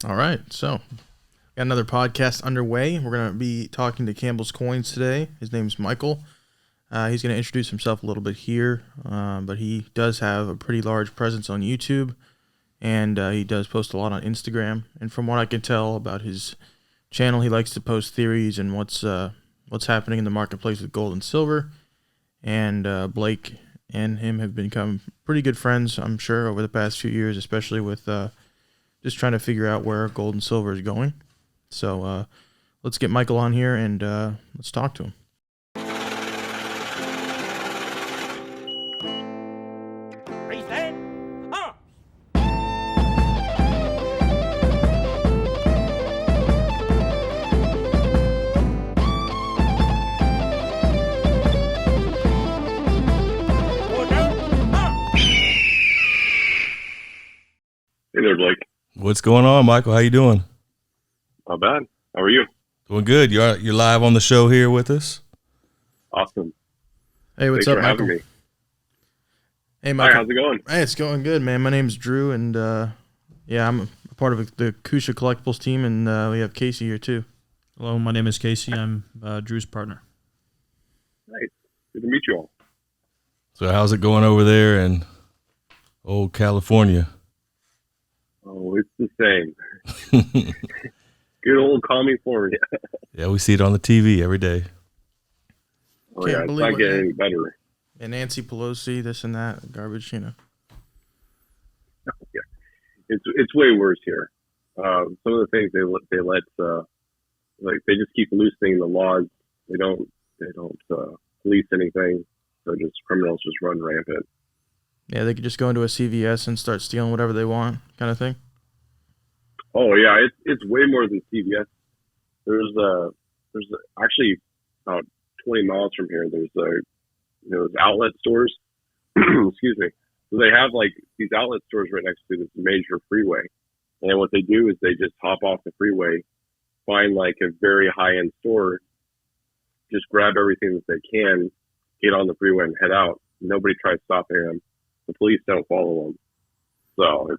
All right, so got another podcast underway. We're going to be talking to Campbell's Coins today. His name's Michael. He's going to introduce himself a little bit here, but he does have a pretty large presence on YouTube, and he does post a lot on Instagram. And from what I can tell about his channel, he likes to post theories and what's happening in the marketplace with gold and silver. And Blake and him have become pretty good friends, I'm sure, over the past few years, especially with just trying to figure out where gold and silver is going. So let's get Michael on here and let's talk to him. Hey there, Blake. What's going on, Michael? How you doing? Not bad. How are you? Doing good. You're live on the show here with us. Awesome. Hey, what's Thanks up, for Michael? having me. Hey, Michael. Hi, how's it going? Hey, it's going good, man. My name's Drew, and I'm a part of the Kusha Collectibles team, and we have Casey here too. Hello, my name is Casey. I'm Drew's partner. Nice. Good to meet you all. So how's it going over there in old California? Oh, it's the same. Good old California. Yeah, we see it on the TV every day. Oh, yeah, it's not getting any better. And Nancy Pelosi, this and that, garbage, you know. Yeah. It's way worse here. Some of the things they let like they just keep loosening the laws. They don't police anything. So just criminals just run rampant. Yeah, they could just go into a CVS and start stealing whatever they want, kind of thing. Oh yeah, it's way more than CVS. There's actually about 20 miles from here. There's outlet stores. Excuse me. So they have like these outlet stores right next to this major freeway, and what they do is they just hop off the freeway, find like a very high end store, just grab everything that they can, get on the freeway and head out. Nobody tries stopping them. The police don't follow them. So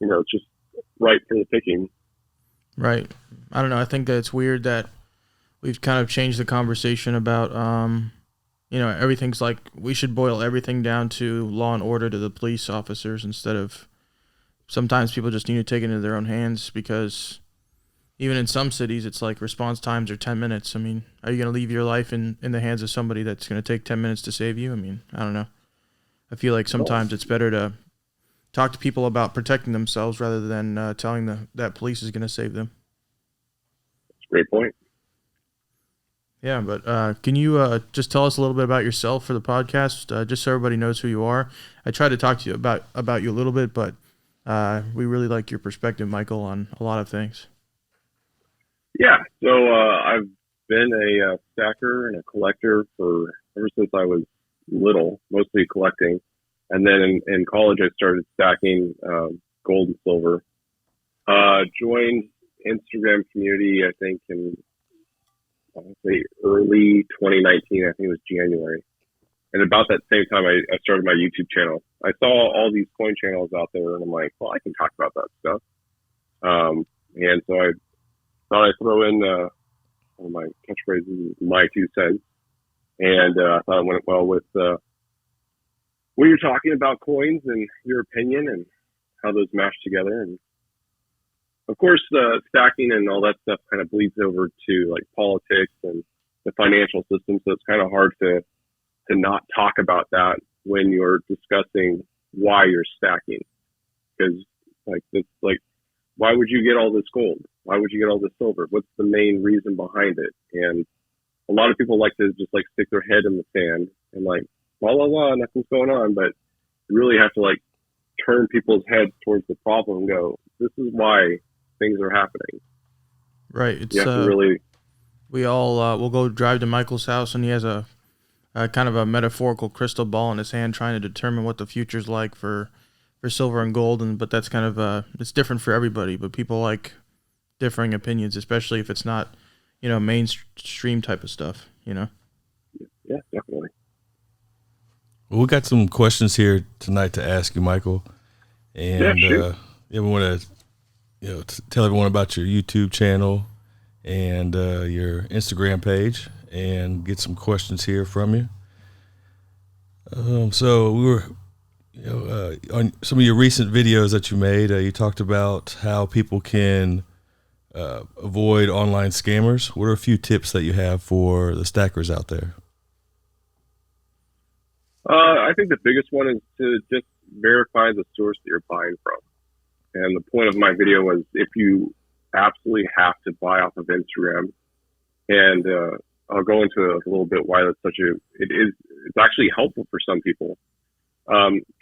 it's just right for the picking. Right. I don't know. I think that it's weird that we've kind of changed the conversation about, everything's like we should boil everything down to law and order to the police officers instead of sometimes people just need to take it into their own hands because even in some cities, it's like response times are 10 minutes. I mean, are you going to leave your life in the hands of somebody that's going to take 10 minutes to save you? I mean, I don't know. I feel like sometimes it's better to talk to people about protecting themselves rather than telling them that police is going to save them. That's a great point. Yeah, but can you just tell us a little bit about yourself for the podcast, just so everybody knows who you are? I tried to talk to you about you a little bit, but we really like your perspective, Michael, on a lot of things. Yeah, so I've been a stacker and a collector ever since I was little, mostly collecting. And then in college, I started stacking gold and silver. Joined Instagram community, I think, in early 2019. I think it was January. And about that same time, I started my YouTube channel. I saw all these coin channels out there, and I'm like, well, I can talk about that stuff. And so I thought I'd throw in one of my catchphrases, my 2 cents. And I thought it went well with when you're talking about coins and your opinion and how those mash together. And of course, stacking and all that stuff kind of bleeds over to like politics and the financial system. So it's kind of hard to not talk about that when you're discussing why you're stacking. Because why would you get all this gold? Why would you get all this silver? What's the main reason behind it? And a lot of people like to just like stick their head in the sand and like, blah, blah, blah, nothing's going on. But you really have to like turn people's heads towards the problem and go, this is why things are happening. Right. It's, you have to really... We all will go drive to Michael's house, and he has a kind of a metaphorical crystal ball in his hand trying to determine what the future's like for silver and gold. But that's kind of, it's different for everybody. But people like differing opinions, especially if it's not, mainstream type of stuff, Yeah, definitely. Well, we got some questions here tonight to ask you, Michael. And sure. we want to tell everyone about your YouTube channel and your Instagram page, and get some questions here from you. So we were, on some of your recent videos that you made, you talked about how people can avoid online scammers. What are a few tips that you have for the stackers out there? I think the biggest one is to just verify the source that you're buying from. And the point of my video was, if you absolutely have to buy off of Instagram, and I'll go into a little bit why that's it's actually helpful for some people.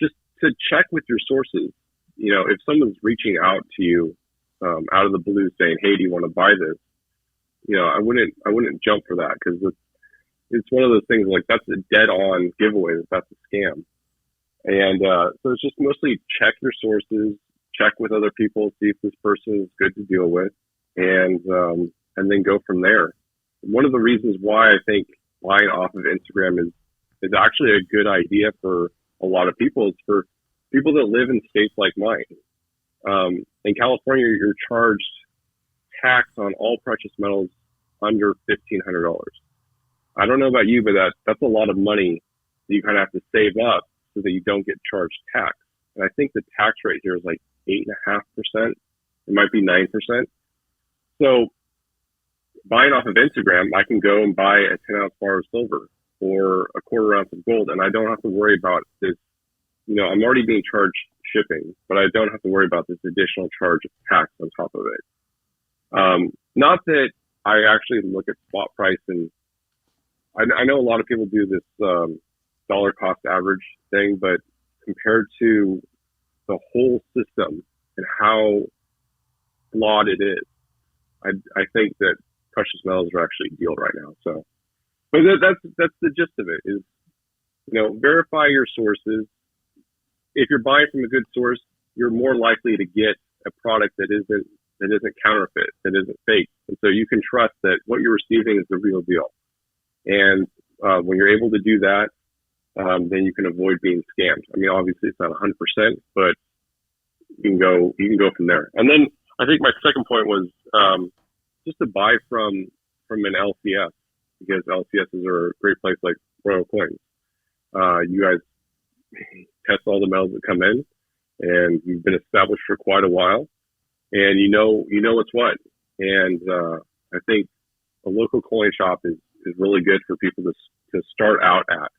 Just to check with your sources. If someone's reaching out to you out of the blue saying, "Hey, do you want to buy this?" I wouldn't jump for that, because it's one of those things, like, that's a dead on giveaway that that's a scam. And so it's just mostly check your sources, check with other people, see if this person is good to deal with, and then go from there. One of the reasons why I think buying off of Instagram is actually a good idea for a lot of people is for people that live in states like mine. In California, you're charged tax on all precious metals under $1,500. I don't know about you, but that's a lot of money that you kind of have to save up so that you don't get charged tax. And I think the tax rate here is like 8.5%. It might be 9%. So buying off of Instagram, I can go and buy a 10-ounce bar of silver or a quarter ounce of gold, and I don't have to worry about this. I'm already being charged shipping, but I don't have to worry about this additional charge of tax on top of it. Not that I actually look at spot price, and I know a lot of people do this dollar cost average thing, but compared to the whole system and how flawed it is, I think that precious metals are actually a deal right now. So, but that's the gist of it, is, verify your sources. If you're buying from a good source, you're more likely to get a product that isn't counterfeit, that isn't fake. And so you can trust that what you're receiving is the real deal. And when you're able to do that, then you can avoid being scammed. I mean, obviously it's not 100%, but you can go from there. And then I think my second point was just to buy from an LCS, because LCSs are a great place like Royal Coins. You guys test all the metals that come in, and you've been established for quite a while, and you know what's what. And I think a local coin shop is really good for people to start out at,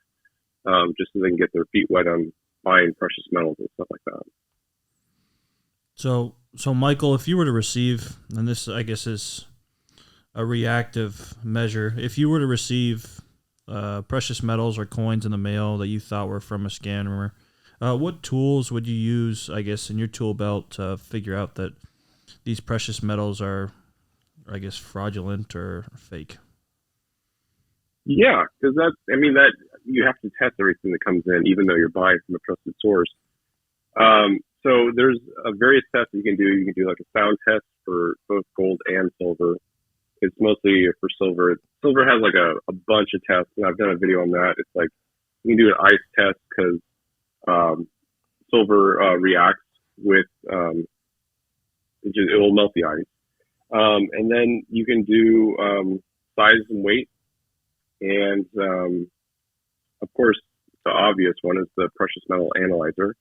just so they can get their feet wet on buying precious metals and stuff like that. So Michael, if you were to receive, and this I guess is a reactive measure, if you were to receive precious metals or coins in the mail that you thought were from a scammer, what tools would you use, I guess, in your tool belt to figure out that these precious metals are, I guess, fraudulent or fake? Yeah, because that you have to test everything that comes in, even though you're buying from a trusted source. So there's various tests you can do. You can do like a sound test for both gold and silver. It's mostly for silver. Silver has like a bunch of tests, and I've done a video on that. It's like you can do an ice test because silver reacts with it will melt the ice. And then you can do size and weight. And, of course, the obvious one is the precious metal analyzer.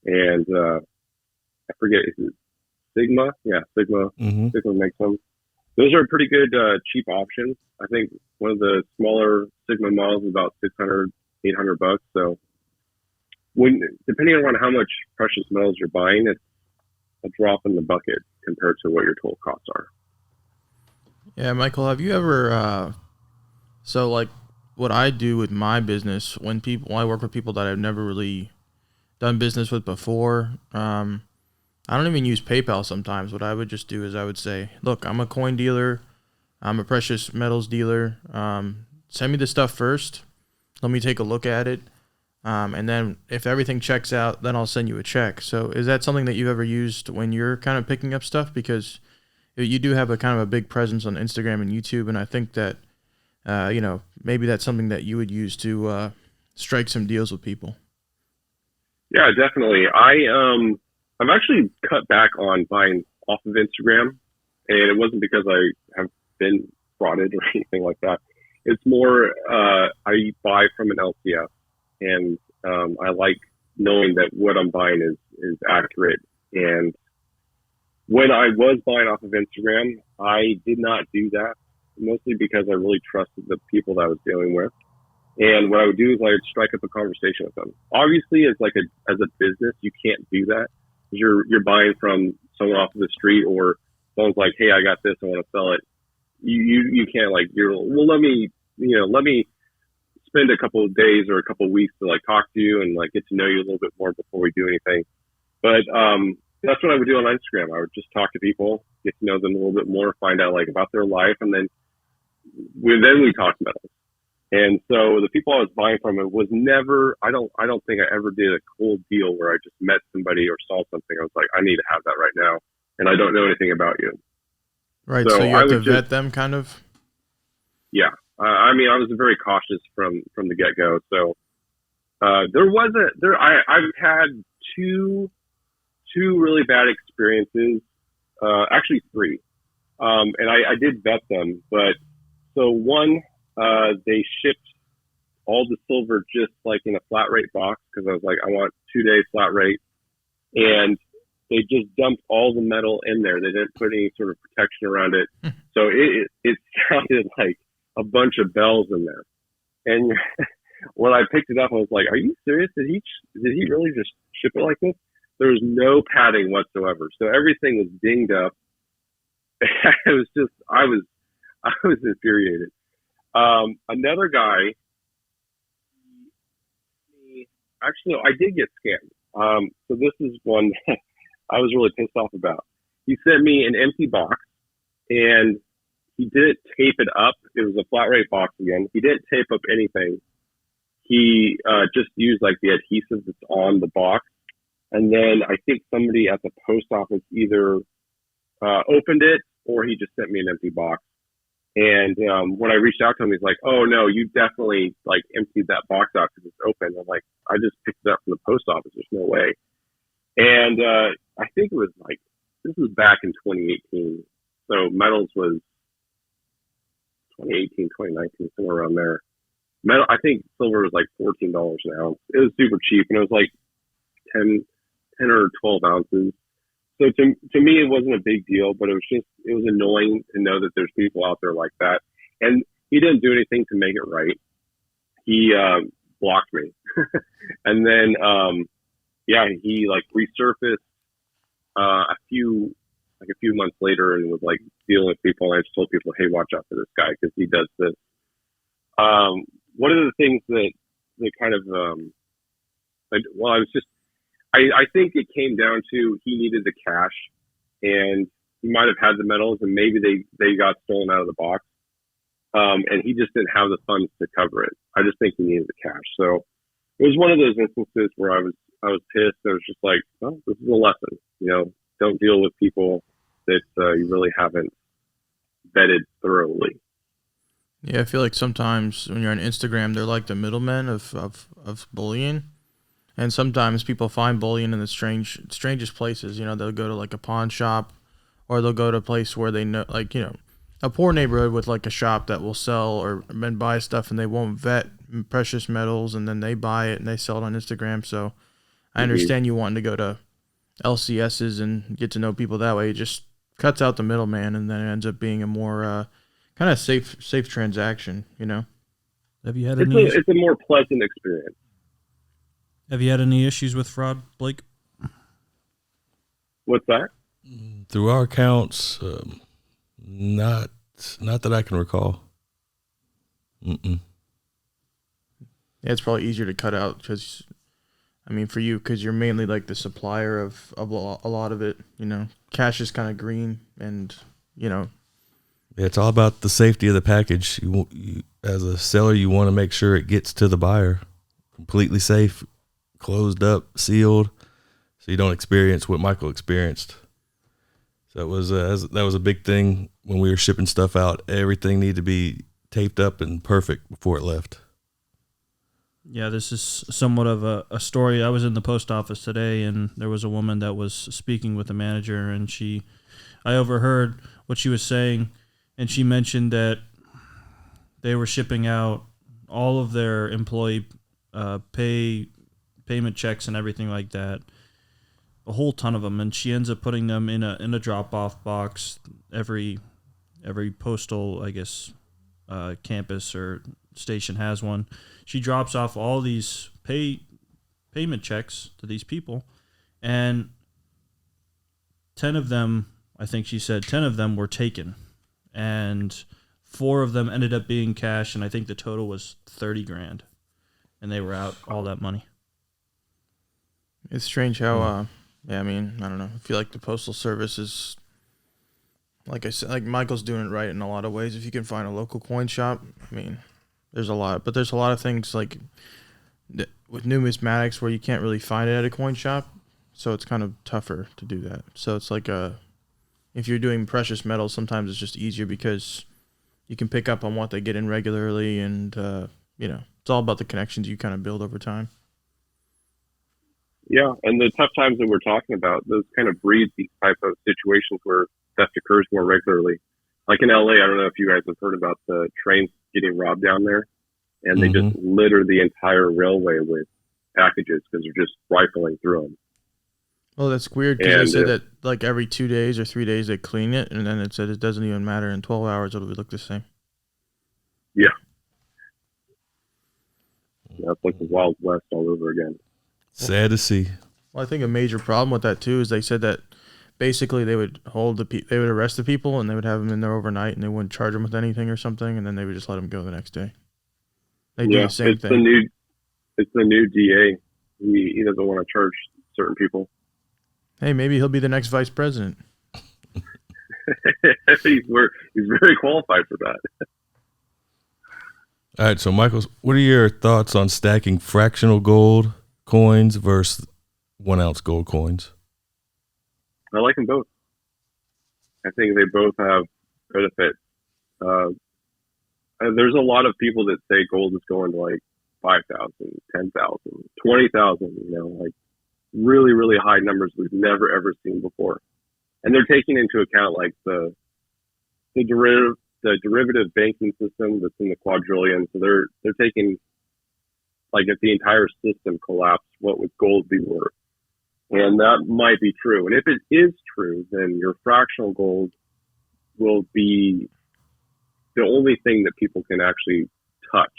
And I forget, is it Sigma? Yeah, Sigma. Mm-hmm. Sigma makes them. Those are pretty good, cheap options. I think one of the smaller Sigma models is about $600, $800. So depending on how much precious metals you're buying, it's a drop in the bucket compared to what your total costs are. Yeah, Michael, have you ever, so like what I do with my business, when I work with people that I've never really done business with before, I don't even use PayPal sometimes. What I would just do is I would say, look, I'm a coin dealer. I'm a precious metals dealer. Send me the stuff first. Let me take a look at it. And then if everything checks out, then I'll send you a check. So is that something that you've ever used when you're kind of picking up stuff? Because you do have a kind of a big presence on Instagram and YouTube. And I think that, maybe that's something that you would use to strike some deals with people. Yeah, definitely. I've actually cut back on buying off of Instagram, and it wasn't because I have been frauded or anything like that. It's more I buy from an LCS, and I like knowing that what I'm buying is accurate. And when I was buying off of Instagram, I did not do that, mostly because I really trusted the people that I was dealing with. And what I would do is I would strike up a conversation with them. Obviously, as a business, you can't do that. You're buying from someone off of the street, or someone's like, "Hey, I got this, I want to sell it." You can't let me spend a couple of days or a couple of weeks to like talk to you and like get to know you a little bit more before we do anything. But that's what I would do on Instagram. I would just talk to people, get to know them a little bit more, find out like about their life, and then we talked metals. And so the people I was buying from, it was never. I don't think I ever did a cold deal where I just met somebody or saw something. I was like, I need to have that right now, and I don't know anything about you. Right. So you have to vet them, kind of. Yeah. I mean, I was very cautious from the get go. So I've had two really bad experiences, actually three, and I did vet them. But so one, they shipped all the silver just like in a flat rate box, because I was like, I want 2-day flat rate, and they just dumped all the metal in there. They didn't put any sort of protection around it, so it sounded like a bunch of bells in there. And when I picked it up, I was like, "Are you serious? Did he really just ship it like this?" There was no padding whatsoever, so everything was dinged up. It was just, I was infuriated. Another guy, actually, I did get scammed. So this is one that I was really pissed off about. He sent me an empty box, and he didn't tape it up. It was a flat rate box again. He didn't tape up anything. He just used like the adhesive that's on the box. And then I think somebody at the post office either opened it, or he just sent me an empty box. And when I reached out to him, he's like, "Oh no, you definitely like emptied that box out because it's open." I'm like, "I just picked it up from the post office. There's no way." And I think it was like, this was back in 2018. So metals was 2018, 2019, somewhere around there. Metal, I think silver was like $14 an ounce. It was super cheap, and it was like 10 or 12 ounces. So to me, it wasn't a big deal, but it was annoying to know that there's people out there like that. And he didn't do anything to make it right. He blocked me. And then, he like resurfaced a few months later and was like dealing with people. And I just told people, "Hey, watch out for this guy because he does this." One of the things that kind of, I think it came down to he needed the cash, and he might have had the metals, and maybe they got stolen out of the box, and he just didn't have the funds to cover it. I just think he needed the cash. So it was one of those instances where I was pissed. I was just like, "Well, this is a lesson. Don't deal with people that you really haven't vetted thoroughly." Yeah, I feel like sometimes when you're on Instagram, they're like the middlemen of bullion. And sometimes people find bullion in the strangest places. They'll go to like a pawn shop, or they'll go to a place where they know, like, a poor neighborhood with like a shop that will sell or buy stuff, and they won't vet precious metals, and then they buy it and they sell it on Instagram. So I understand you wanting to go to LCSs and get to know people that way. It just cuts out the middleman, and then it ends up being a more kind of safe transaction. Have you had any? It's a more pleasant experience. Have you had any issues with fraud, Blake? What's that? Through our accounts, not that I can recall. Mm-mm. Yeah, it's probably easier to cut out because, for you, because you're mainly like the supplier of a lot of it. Cash is kind of green, and Yeah, it's all about the safety of the package. You as a seller, you want to make sure it gets to the buyer completely safe, closed up, sealed, so you don't experience what Michael experienced. So that was a big thing when we were shipping stuff out. Everything needed to be taped up and perfect before it left. Yeah, this is somewhat of a story. I was in the post office today, and there was a woman that was speaking with the manager, and she I overheard what she was saying, and she mentioned that they were shipping out all of their employee payment checks and everything like that, a whole ton of them, and she ends up putting them in a drop-off box. Every postal, I guess, campus or station has one. She drops off all these payment checks to these people, and 10 of them, I think she said 10 of them were taken, and 4 of them ended up being cash, and I think the total was $30,000, and they were out all that money. It's strange how, I mean, I don't know. I feel like the Postal Service is, like I said, like Michael's doing it right in a lot of ways. If you can find a local coin shop, I mean, there's a lot of things like with numismatics where you can't really find it at a coin shop, so it's kind of tougher to do that. So it's like if you're doing precious metals, sometimes it's just easier because you can pick up on what they get in regularly, and it's all about the connections you kind of build over time. Yeah, and the tough times that we're talking about, those kind of breed these type of situations where theft occurs more regularly. Like in LA, I don't know if you guys have heard about the trains getting robbed down there, and they just litter the entire railway with packages because they're just rifling through them. Well, that's weird because they said that like every 2 days or 3 days they clean it, and then it said it doesn't even matter. In 12 hours, it'll look the same. Yeah. It's like the Wild West all over again. Sad to see. Well, I think a major problem with that too is they said that basically they would they would arrest the people and they would have them in there overnight and they wouldn't charge them with anything or something, and then they would just let them go the next day. They do the same thing. It's the new DA. He doesn't want to charge certain people. Hey, maybe he'll be the next vice president. He's very qualified for that. All right, so Michael, what are your thoughts on stacking fractional gold coins versus 1 ounce gold coins? I like them both. I think they both have benefits. There's a lot of people that say gold is going to like 5,000, 10,000, 20,000, like really, really high numbers we've never, ever seen before. And they're taking into account like the derivative banking system that's in the quadrillion. So they're taking, like, if the entire system collapsed, what would gold be worth? And that might be true. And if it is true, then your fractional gold will be the only thing that people can actually touch.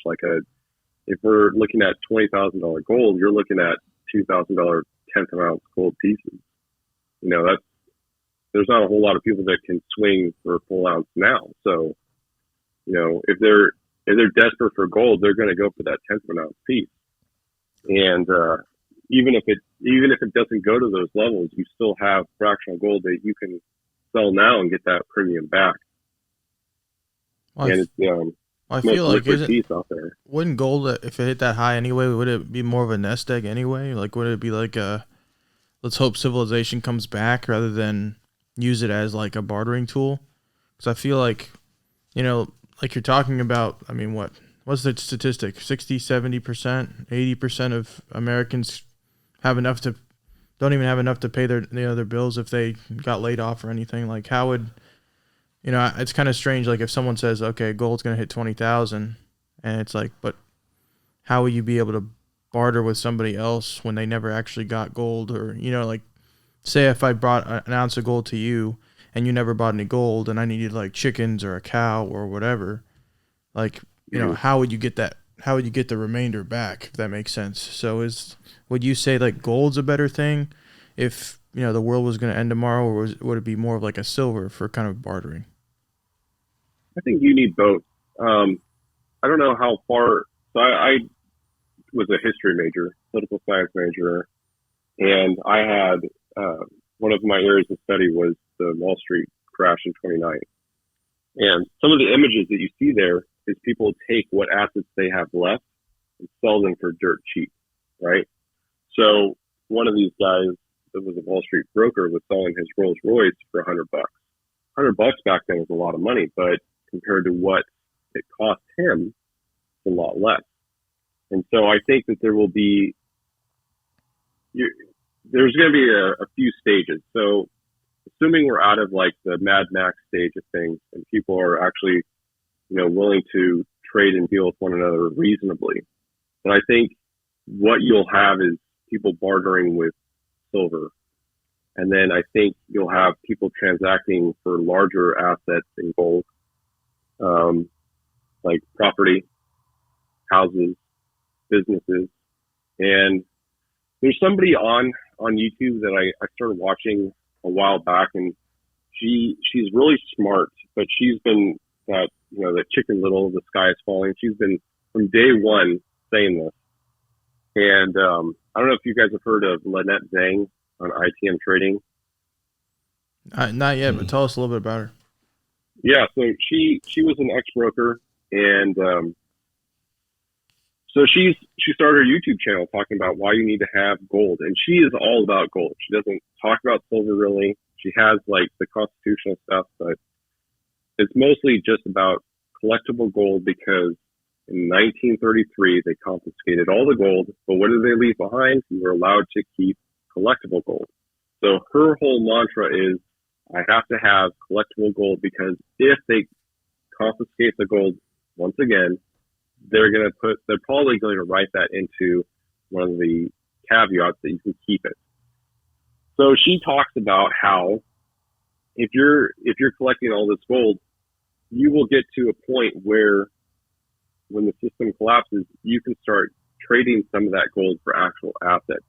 If we're looking at $20,000 gold, you're looking at $2,000 tenth of ounce gold pieces. There's not a whole lot of people that can swing for a full ounce now. So, if they're desperate for gold, they're going to go for that tenth of an ounce piece. And even if it doesn't go to those levels, you still have fractional gold that you can sell now and get that premium back. Well, and it's I feel like piece out there. Wouldn't gold, if it hit that high anyway, would it be more of a nest egg anyway? Like, would it be like let's hope civilization comes back rather than use it as like a bartering tool? Because I feel like, like you're talking about, I mean, what's the statistic? 60, 70%, 80% of Americans don't even have enough to pay their bills if they got laid off or anything. Like, how would, it's kind of strange. Like, if someone says, okay, gold's going to hit 20,000, and it's like, but how will you be able to barter with somebody else when they never actually got gold? Or, like, say if I brought an ounce of gold to you and you never bought any gold and I needed like chickens or a cow or whatever, like, how would you get that? How would you get the remainder back, if that makes sense? So would you say like gold's a better thing if, the world was going to end tomorrow, or would it be more of like a silver for kind of bartering? I think you need both. I don't know how far. So I was a history major, political science major, and I had one of my areas of study was the Wall Street crash in '29. And some of the images that you see there is people take what assets they have left and sell them for dirt cheap, right? So one of these guys that was a Wall Street broker was selling his Rolls Royce for $100. $100 back then was a lot of money, but compared to what it cost him, it's a lot less. And so I think that there's going to be a few stages. So assuming we're out of like the Mad Max stage of things and people are actually, willing to trade and deal with one another reasonably, then I think what you'll have is people bartering with silver. And then I think you'll have people transacting for larger assets in gold, like property, houses, businesses. And there's somebody on YouTube that I started watching a while back, and she's really smart, but she's been that, that Chicken Little, the sky is falling. She's been from day one saying this. And I don't know if you guys have heard of Lynette Zhang on ITM trading. Not yet, but tell us a little bit about her. Yeah, so she was an ex-broker, and so she started her YouTube channel talking about why you need to have gold, and she is all about gold. She doesn't talk about silver really. She has like the constitutional stuff, but it's mostly just about collectible gold because in 1933 they confiscated all the gold, but what did they leave behind? You were allowed to keep collectible gold. So her whole mantra is, I have to have collectible gold because if they confiscate the gold once again, they're probably going to write that into one of the caveats that you can keep it. So she talks about how if you're collecting all this gold, you will get to a point where when the system collapses, you can start trading some of that gold for actual assets.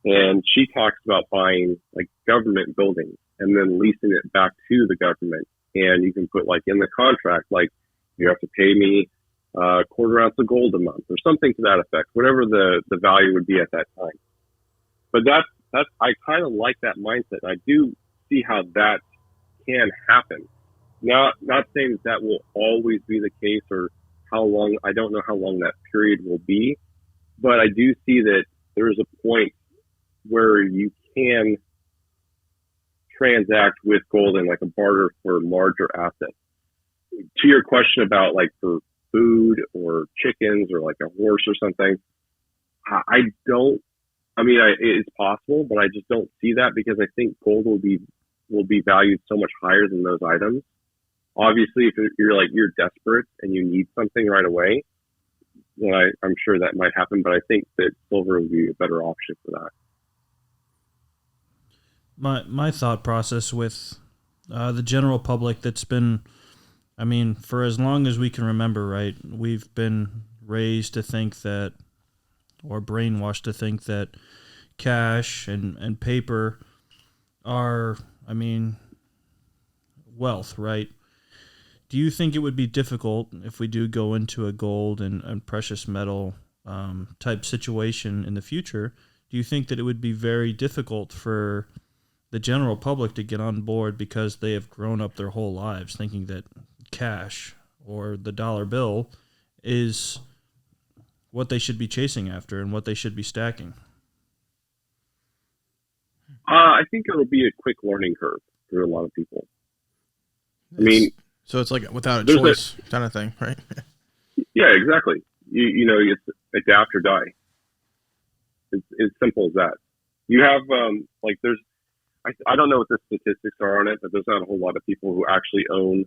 And she talks about buying like government buildings and then leasing it back to the government. And you can put like in the contract, like you have to pay me a quarter ounce of gold a month or something to that effect, whatever the value would be at that time. But that's I kind of like that mindset. I do see how that can happen. Not saying that will always be the case or how long, I don't know how long that period will be, but I do see that there is a point where you can transact with gold and like a barter for larger assets. To your question about like for food or chickens or like a horse or something, it's possible, but I just don't see that because I think gold will be valued so much higher than those items. Obviously, if you're desperate and you need something right away, then I'm sure that might happen, but I think that silver would be a better option for that. My thought process with the general public that's been, for as long as we can remember, right, we've been raised to think that, or brainwashed to think that cash and paper are, wealth, right? Do you think it would be difficult if we do go into a gold and precious metal type situation in the future? Do you think that it would be very difficult for the general public to get on board because they have grown up their whole lives thinking that cash or the dollar bill is what they should be chasing after and what they should be stacking? I think it'll be a quick learning curve for a lot of people. So it's like without a choice kind of thing, right? Yeah, exactly. It's adapt or die. It's as simple as that. You have, I don't know what the statistics are on it, but there's not a whole lot of people who actually own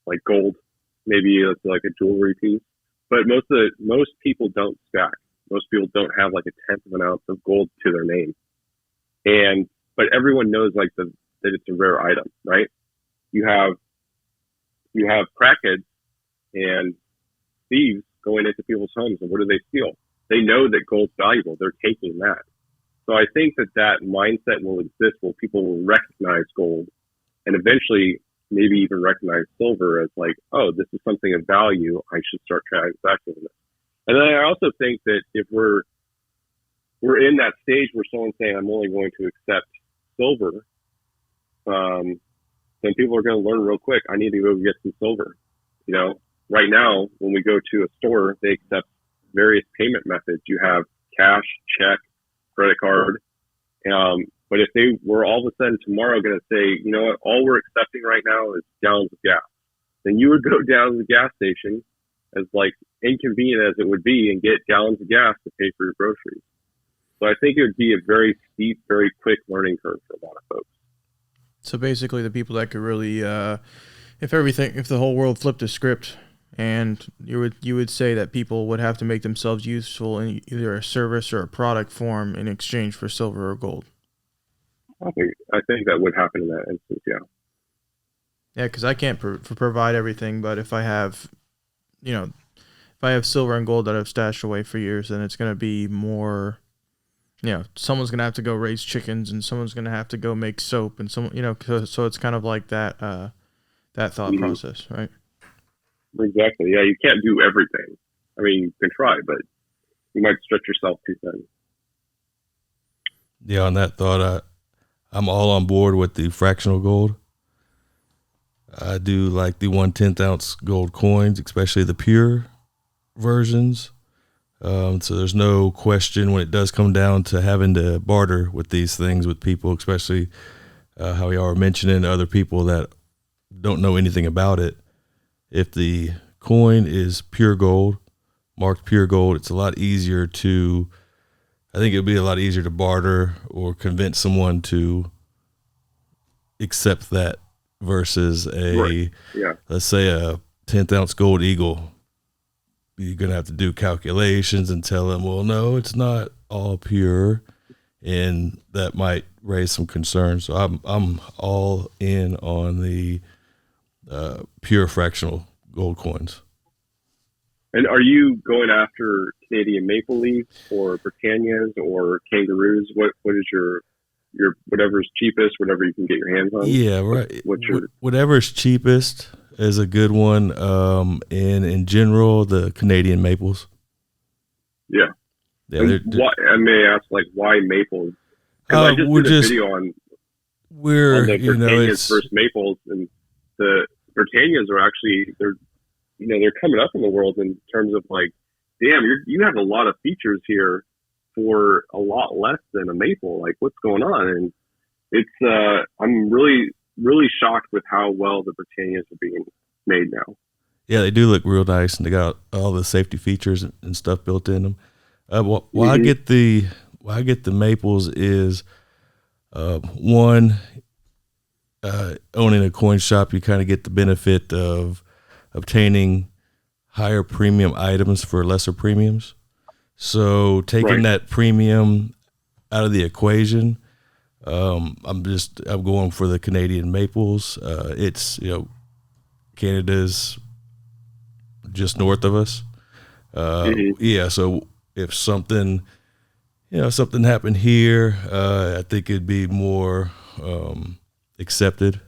like gold. Maybe it's like a jewelry piece, but most people don't stack. Most people don't have like a tenth of an ounce of gold to their name. But everyone knows like that it's a rare item, right? You have crackheads and thieves going into people's homes, and what do they steal? They know that gold's valuable. They're taking that. So I think that mindset will exist where people will recognize gold and eventually maybe even recognize silver as like, oh, this is something of value. I should start transacting with it. And then I also think that if we're in that stage where someone's saying, I'm only going to accept silver, then people are going to learn real quick. I need to go get some silver. Right now, when we go to a store, they accept various payment methods. You have cash, check, credit card. But if they were all of a sudden tomorrow going to say, you know what, all we're accepting right now is gallons of gas, then you would go down to the gas station, as like inconvenient as it would be, and get gallons of gas to pay for your groceries. So I think it would be a very steep, very quick learning curve for a lot of folks. So basically, the people that could really, if the whole world flipped a script, and you would say that people would have to make themselves useful in either a service or a product form in exchange for silver or gold. I think that would happen in that instance. Yeah. Yeah, because I can't provide everything, but if I have, if I have silver and gold that I've stashed away for years, then it's going to be more. Someone's going to have to go raise chickens, and someone's going to have to go make soap, and so it's kind of like that thought process, right? Exactly. Yeah, you can't do everything. I mean, you can try, but you might stretch yourself too thin. Yeah, on that thought, I'm all on board with the fractional gold. I do like the 1/10 ounce gold coins, especially the pure versions. So there's no question when it does come down to having to barter with these things with people, especially how y'all are mentioning other people that don't know anything about it. If the coin is pure gold, marked pure gold, it's a lot easier to, I think it'd be a lot easier to barter or convince someone to accept that versus let's say a 10th ounce gold eagle. You're going to have to do calculations and tell them, well, no, it's not all pure. And that might raise some concerns. So I'm all in on the pure fractional gold coins. And are you going after Canadian maple leaf or Britannias or kangaroos? What is your whatever's cheapest, whatever you can get your hands on? Yeah, right. Whatever's cheapest is a good one. And in general, the Canadian maples. Yeah. I may ask, why maples? Because I just did a video on the Britannias versus maples, and the Britannias are actually they're coming up in the world in terms of damn, you have a lot of features here for a lot less than a maple. Like, what's going on? And it's I'm really, really shocked with how well the Britannias are being made now. Yeah, they do look real nice, and they got all the safety features and stuff built in them. Why I get the maples is one, owning a coin shop, you kind of get the benefit of obtaining higher premium items for lesser premiums. So taking that premium out of the equation, I'm going for the Canadian maples. It's Canada's just north of us. Yeah, so if something happened here, I think it'd be more accepted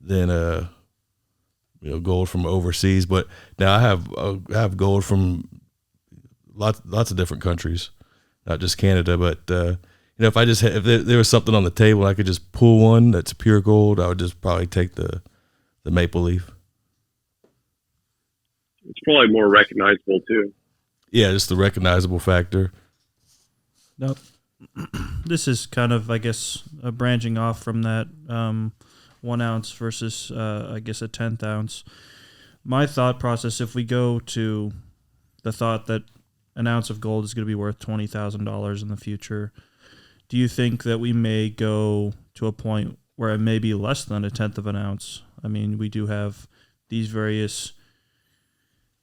than gold from overseas. But now I have gold from lots of different countries, not just Canada. But if there was something on the table, I could just pull one that's pure gold, I would just probably take the maple leaf. It's probably more recognizable too. Yeah, just the recognizable factor. Nope. This is kind of, I guess, branching off from that 1 ounce versus, I guess, a 10th ounce. My thought process, if we go to the thought that an ounce of gold is going to be worth $20,000 in the future, do you think that we may go to a point where it may be less than a 1/10 of an ounce? I mean, we do have these various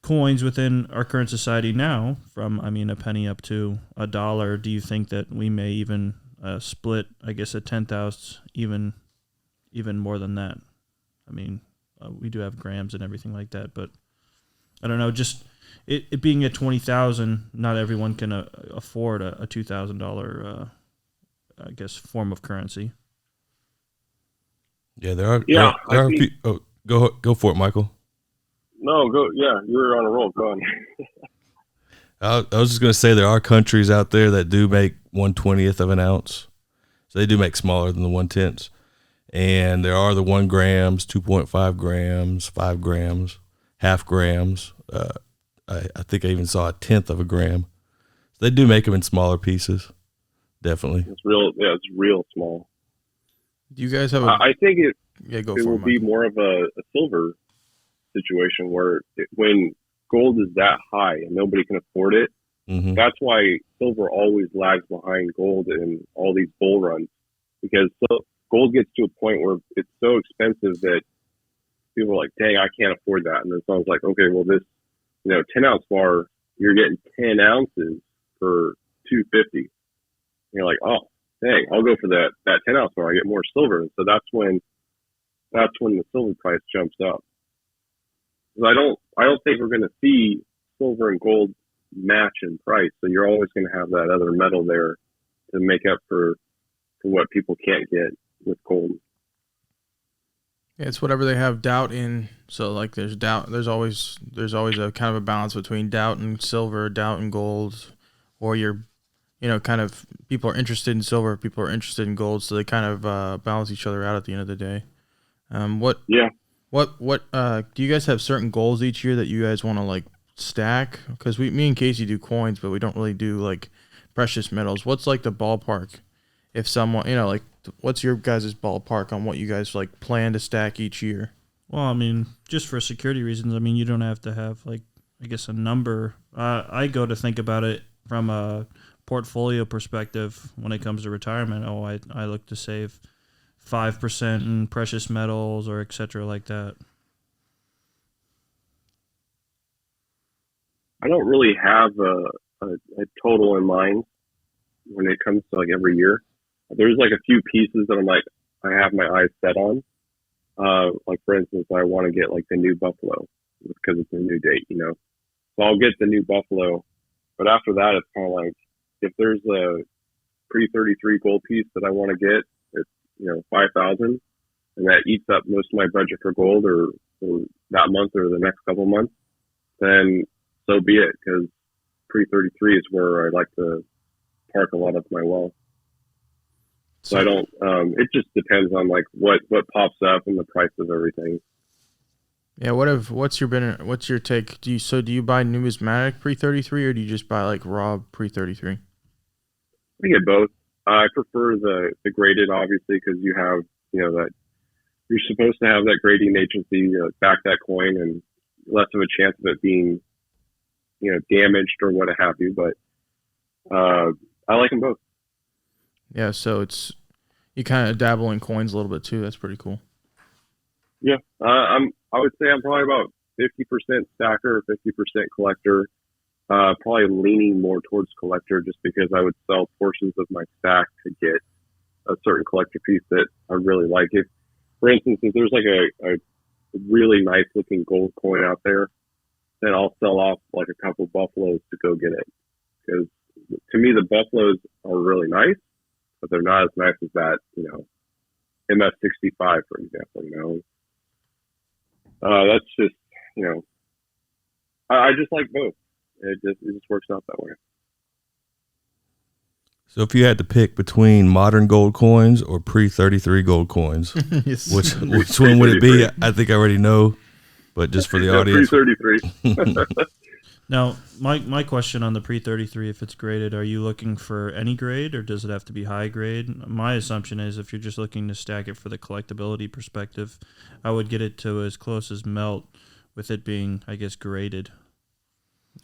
coins within our current society now, from a penny up to $1. Do you think that we may even split, I guess, a 10th ounce even more than that? I mean, we do have grams and everything like that, but I don't know. Just it being at 20,000, not everyone can afford a $2,000, I guess, form of currency. Yeah, there are. Yeah, there are few, go for it, Michael. No, go. Yeah, you were on a roll. Go on. I was just going to say there are countries out there that do make 1/20th of an ounce. So they do make smaller than the 1/10. And there are the 1 grams, 2.5 grams, 5 grams, half grams. I think I even saw a 1/10 of a gram. So they do make them in smaller pieces. Definitely. It's real. Yeah, it's real small. Do you guys have I think it will be Michael. more of a silver situation where when gold is that high and nobody can afford it, that's why silver always lags behind gold in all these bull runs, because gold gets to a point where it's so expensive that people are like, dang, I can't afford that. And then someone's like, okay, well, this, 10-ounce bar, you're getting 10 ounces for $250. And you're like, oh, dang, I'll go for that 10-ounce bar. I get more silver. And so that's when the silver price jumps up. I don't think we're going to see silver and gold match in price. So you're always going to have that other metal there to make up for what people can't get with gold. Yeah, it's whatever they have doubt in. So like there's doubt, there's always a kind of a balance between doubt and silver, doubt and gold, or you're, kind of people are interested in silver, people are interested in gold, so they kind of balance each other out at the end of the day. What do you guys have certain goals each year that you guys want to like stack? Because me and Casey do coins, but we don't really do like precious metals. What's like the ballpark? If someone, like, what's your guys' ballpark on what you guys like plan to stack each year? Well, I mean, just for security reasons, I mean, you don't have to have like, I guess, a number. I go to think about it from a portfolio perspective when it comes to retirement. Oh, I look to save 5% in precious metals or et cetera like that. I don't really have a total in mind when it comes to like every year. There's like a few pieces that I'm like, I have my eyes set on. Like for instance, I want to get like the new Buffalo because it's a new date, So I'll get the new Buffalo, but after that, it's kind of like if there's a pre-33 gold piece that I want to get, it's 5,000, and that eats up most of my budget for gold or that month or the next couple months, then so be it. Because pre-33 is where I like to park a lot of my wealth. So I don't. It just depends on like what pops up and the price of everything. Yeah. What's your take? Do you buy numismatic pre-33 or do you just buy like raw pre-33? I get both. I prefer the graded, obviously, because you have that you're supposed to have that grading agency back that coin and less of a chance of it being damaged or what have you. But I like them both. Yeah, so you kind of dabble in coins a little bit too. That's pretty cool. Yeah, I would say I'm probably about 50% stacker, 50% collector. Probably leaning more towards collector, just because I would sell portions of my stack to get a certain collector piece that I really like. If, for instance, if there's like a really nice looking gold coin out there, then I'll sell off like a couple Buffaloes to go get it. Because to me, the Buffaloes are really nice, but they're not as nice as that, MS65, for example, that's just, I just like both. It just works out that way. So if you had to pick between modern gold coins or pre-33 gold coins, Yes. which one would it be? I think I already know, but just for the audience. Pre-33. Now, my question on the pre-33, if it's graded, are you looking for any grade or does it have to be high grade? My assumption is if you're just looking to stack it for the collectability perspective, I would get it to as close as melt with it being, I guess, graded.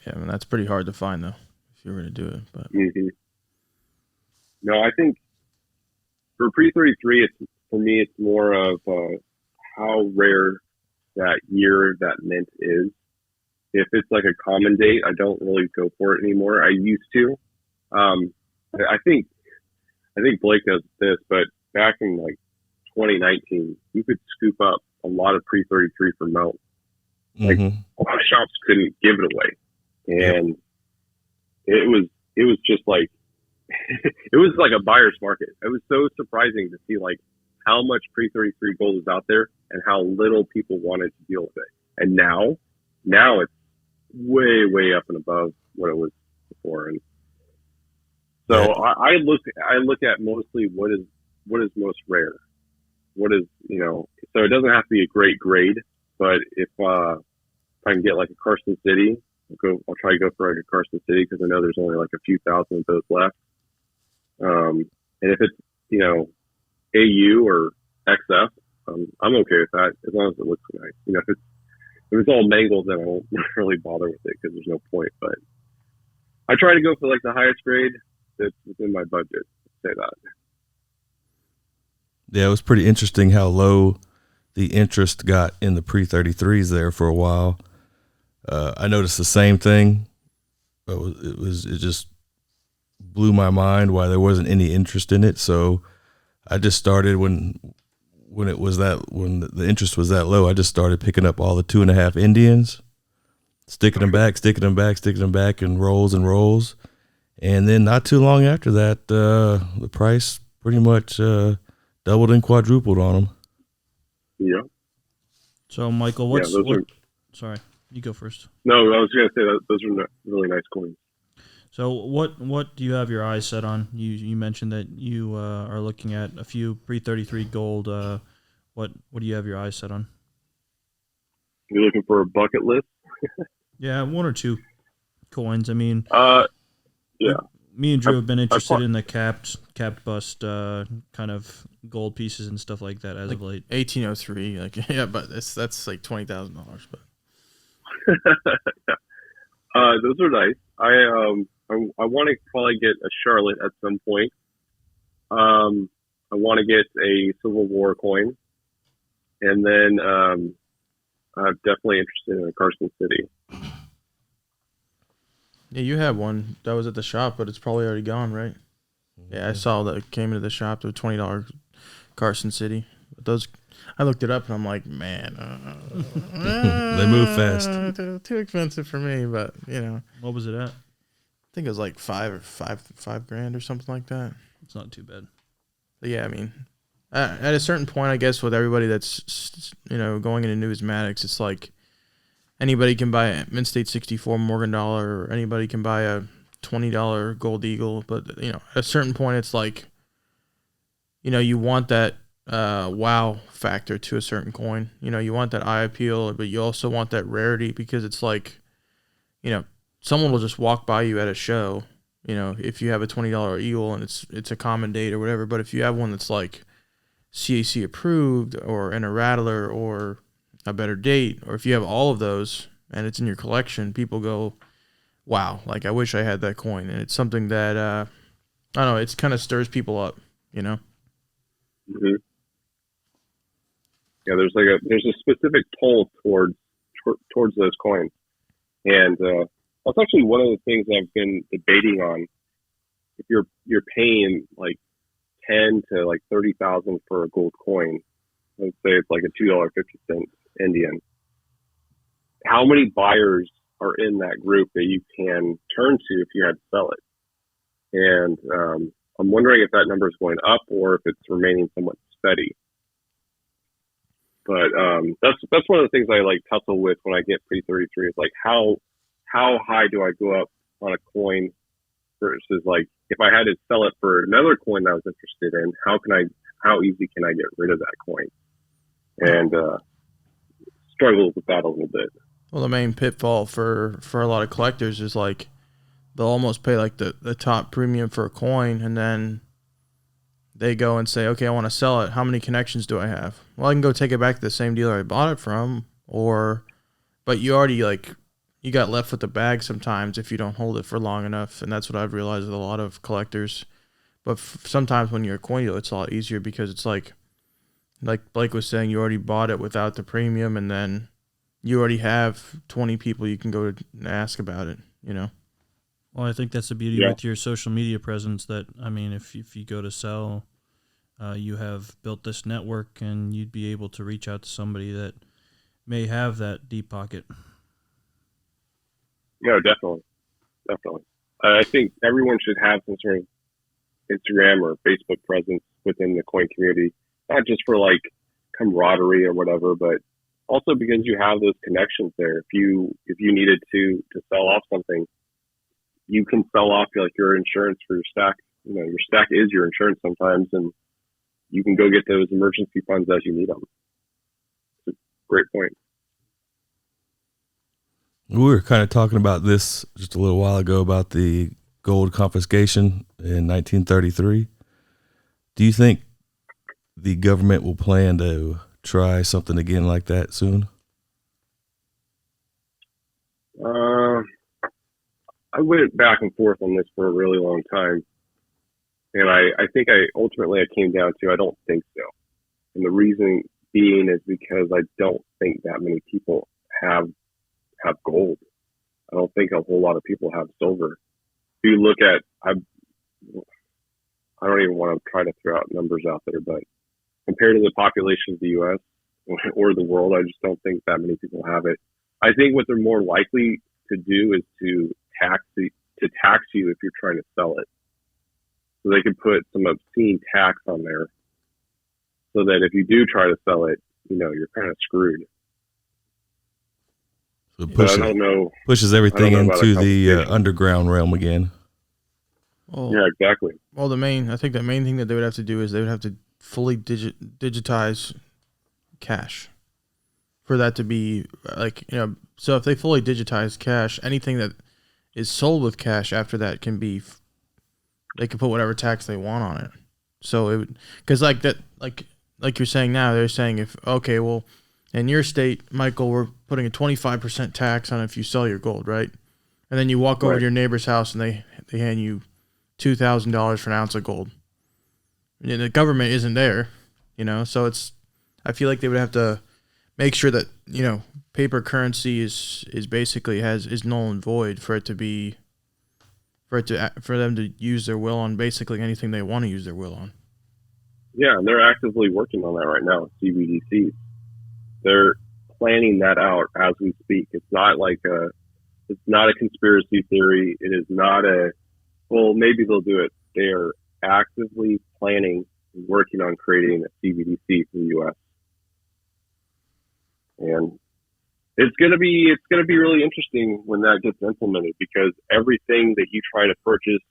Yeah, I mean, that's pretty hard to find though if you were to do it. But No, I think for pre-33, for me, it's more of how rare that year that mint is. If it's like a common date, I don't really go for it anymore. I used to. I think Blake does this, but back in like 2019, you could scoop up a lot of pre-33 for melt. Like a lot of shops couldn't give it away. And it was just like, it was like a buyer's market. It was so surprising to see like how much pre-33 gold is out there and how little people wanted to deal with it. And now it's way up and above what it was before. And so I look at mostly what is most rare. What is, so it doesn't have to be a great grade, but if I can get like a Carson City, I'll try to go for like a Carson City because I know there's only like a few thousand of those left. And if it's, AU or XF, I'm okay with that as long as it looks nice. If it's all mangled, then I won't really bother with it because there's no point. But I try to go for like the highest grade that's within my budget. Say that. Yeah, it was pretty interesting how low the interest got in the pre-33s there for a while. I noticed the same thing. It just blew my mind why there wasn't any interest in it. So I just started when the interest was that low. I just started picking up all the 2.5 Indians, sticking them back, in rolls and rolls. And then not too long after that, the price pretty much doubled and quadrupled on them. Yeah. So, Michael, sorry, you go first. No, I was going to say that those are really nice coins. So what do you have your eyes set on? You mentioned that you are looking at a few pre-33 gold. What do you have your eyes set on? You're looking for a bucket list? Yeah, 1 or 2 coins. I mean, yeah. Me and Drew have been interested in the capped bust kind of gold pieces and stuff like that as of late. 1803, yeah, but that's like $20,000. But those are nice. I want to probably get a Charlotte at some point. I want to get a Civil War coin, and then I'm definitely interested in a Carson City. Yeah, you had one that was at the shop, but it's probably already gone, right? Yeah, I saw that it came into the shop. It was $20 Carson City. But those, I looked it up and I'm like, man, they move fast. Too expensive for me, but you know. What was it at? I think it was like five grand or something like that. It's not too bad. But yeah, I mean, at a certain point, I guess with everybody that's going into numismatics, it's like anybody can buy a Mint State 64 Morgan dollar, or anybody can buy a $20 gold eagle. But at a certain point, it's like, you want that wow factor to a certain coin. You want that eye appeal, but you also want that rarity, because it's like, someone will just walk by you at a show, if you have a $20 eagle and it's a common date or whatever. But if you have one that's like CAC approved or in a rattler or a better date, or if you have all of those and it's in your collection, people go, wow, like I wish I had that coin. And it's something that I don't know, it kind of stirs people up, Mm-hmm. Yeah, there's a specific pull towards those coins, and that's actually one of the things I've been debating on. If you're paying like 10 to like 30,000 for a gold coin, let's say it's like a $2.50 Indian, how many buyers are in that group that you can turn to if you had to sell it? And I'm wondering if that number is going up or if it's remaining somewhat steady. But that's one of the things I like tussle with when I get pre-33 is like how high do I go up on a coin versus like if I had to sell it for another coin that I was interested in, how easy can I get rid of that coin? And struggle with that a little bit. Well, the main pitfall for a lot of collectors is like they'll almost pay like the top premium for a coin, and then they go and say, okay, I want to sell it. How many connections do I have? Well, I can go take it back to the same dealer I bought it from, but you already you got left with the bag sometimes if you don't hold it for long enough. And that's what I've realized with a lot of collectors. But sometimes when you're a coin dealer, it's a lot easier because it's like Blake was saying, you already bought it without the premium, and then you already have 20 people you can go to and ask about it, Well, I think that's the beauty with your social media presence, that, I mean, if you go to sell, you have built this network and you'd be able to reach out to somebody that may have that deep pocket. No, definitely. I think everyone should have some sort of Instagram or Facebook presence within the coin community, not just for like camaraderie or whatever, but also because you have those connections there. If you needed to sell off something, you can sell off your insurance for your stack. Your stack is your insurance sometimes, and you can go get those emergency funds as you need them. It's a great point. We were kind of talking about this just a little while ago about the gold confiscation in 1933. Do you think the government will plan to try something again like that soon? I went back and forth on this for a really long time, And I think ultimately I came down to I don't think so. And the reason being is because I don't think that many people have gold. I don't think a whole lot of people have silver. If you look at, I don't even want to try to throw out numbers out there, but compared to the population of the U.S. or the world, I just don't think that many people have it. I think what they're more likely to do is to tax you if you're trying to sell it. So they can put some obscene tax on there so that if you do try to sell it, you're kind of screwed. So I don't know. Pushes everything into the underground realm again. Well, yeah, exactly. Well, I think the main thing that they would have to do is they would have to fully digitize cash for that to be so if they fully digitize cash, anything that is sold with cash after that they can put whatever tax they want on it. So it would, because like you're saying now, they're saying in your state, Michael, we're putting a 25% tax on if you sell your gold, right? And then you walk over to your neighbor's house and they hand you $2,000 for an ounce of gold. And the government isn't there, so I feel like they would have to make sure that, paper currency is basically is null and void for them to use their will on basically anything they want to use their will on. Yeah, and they're actively working on that right now, CBDCs. They're planning that out as we speak. It's not it's not a conspiracy theory. It is not maybe they'll do it. They are actively planning and working on creating a CBDC for the U.S. And it's gonna be really interesting when that gets implemented, because everything that you try to purchase,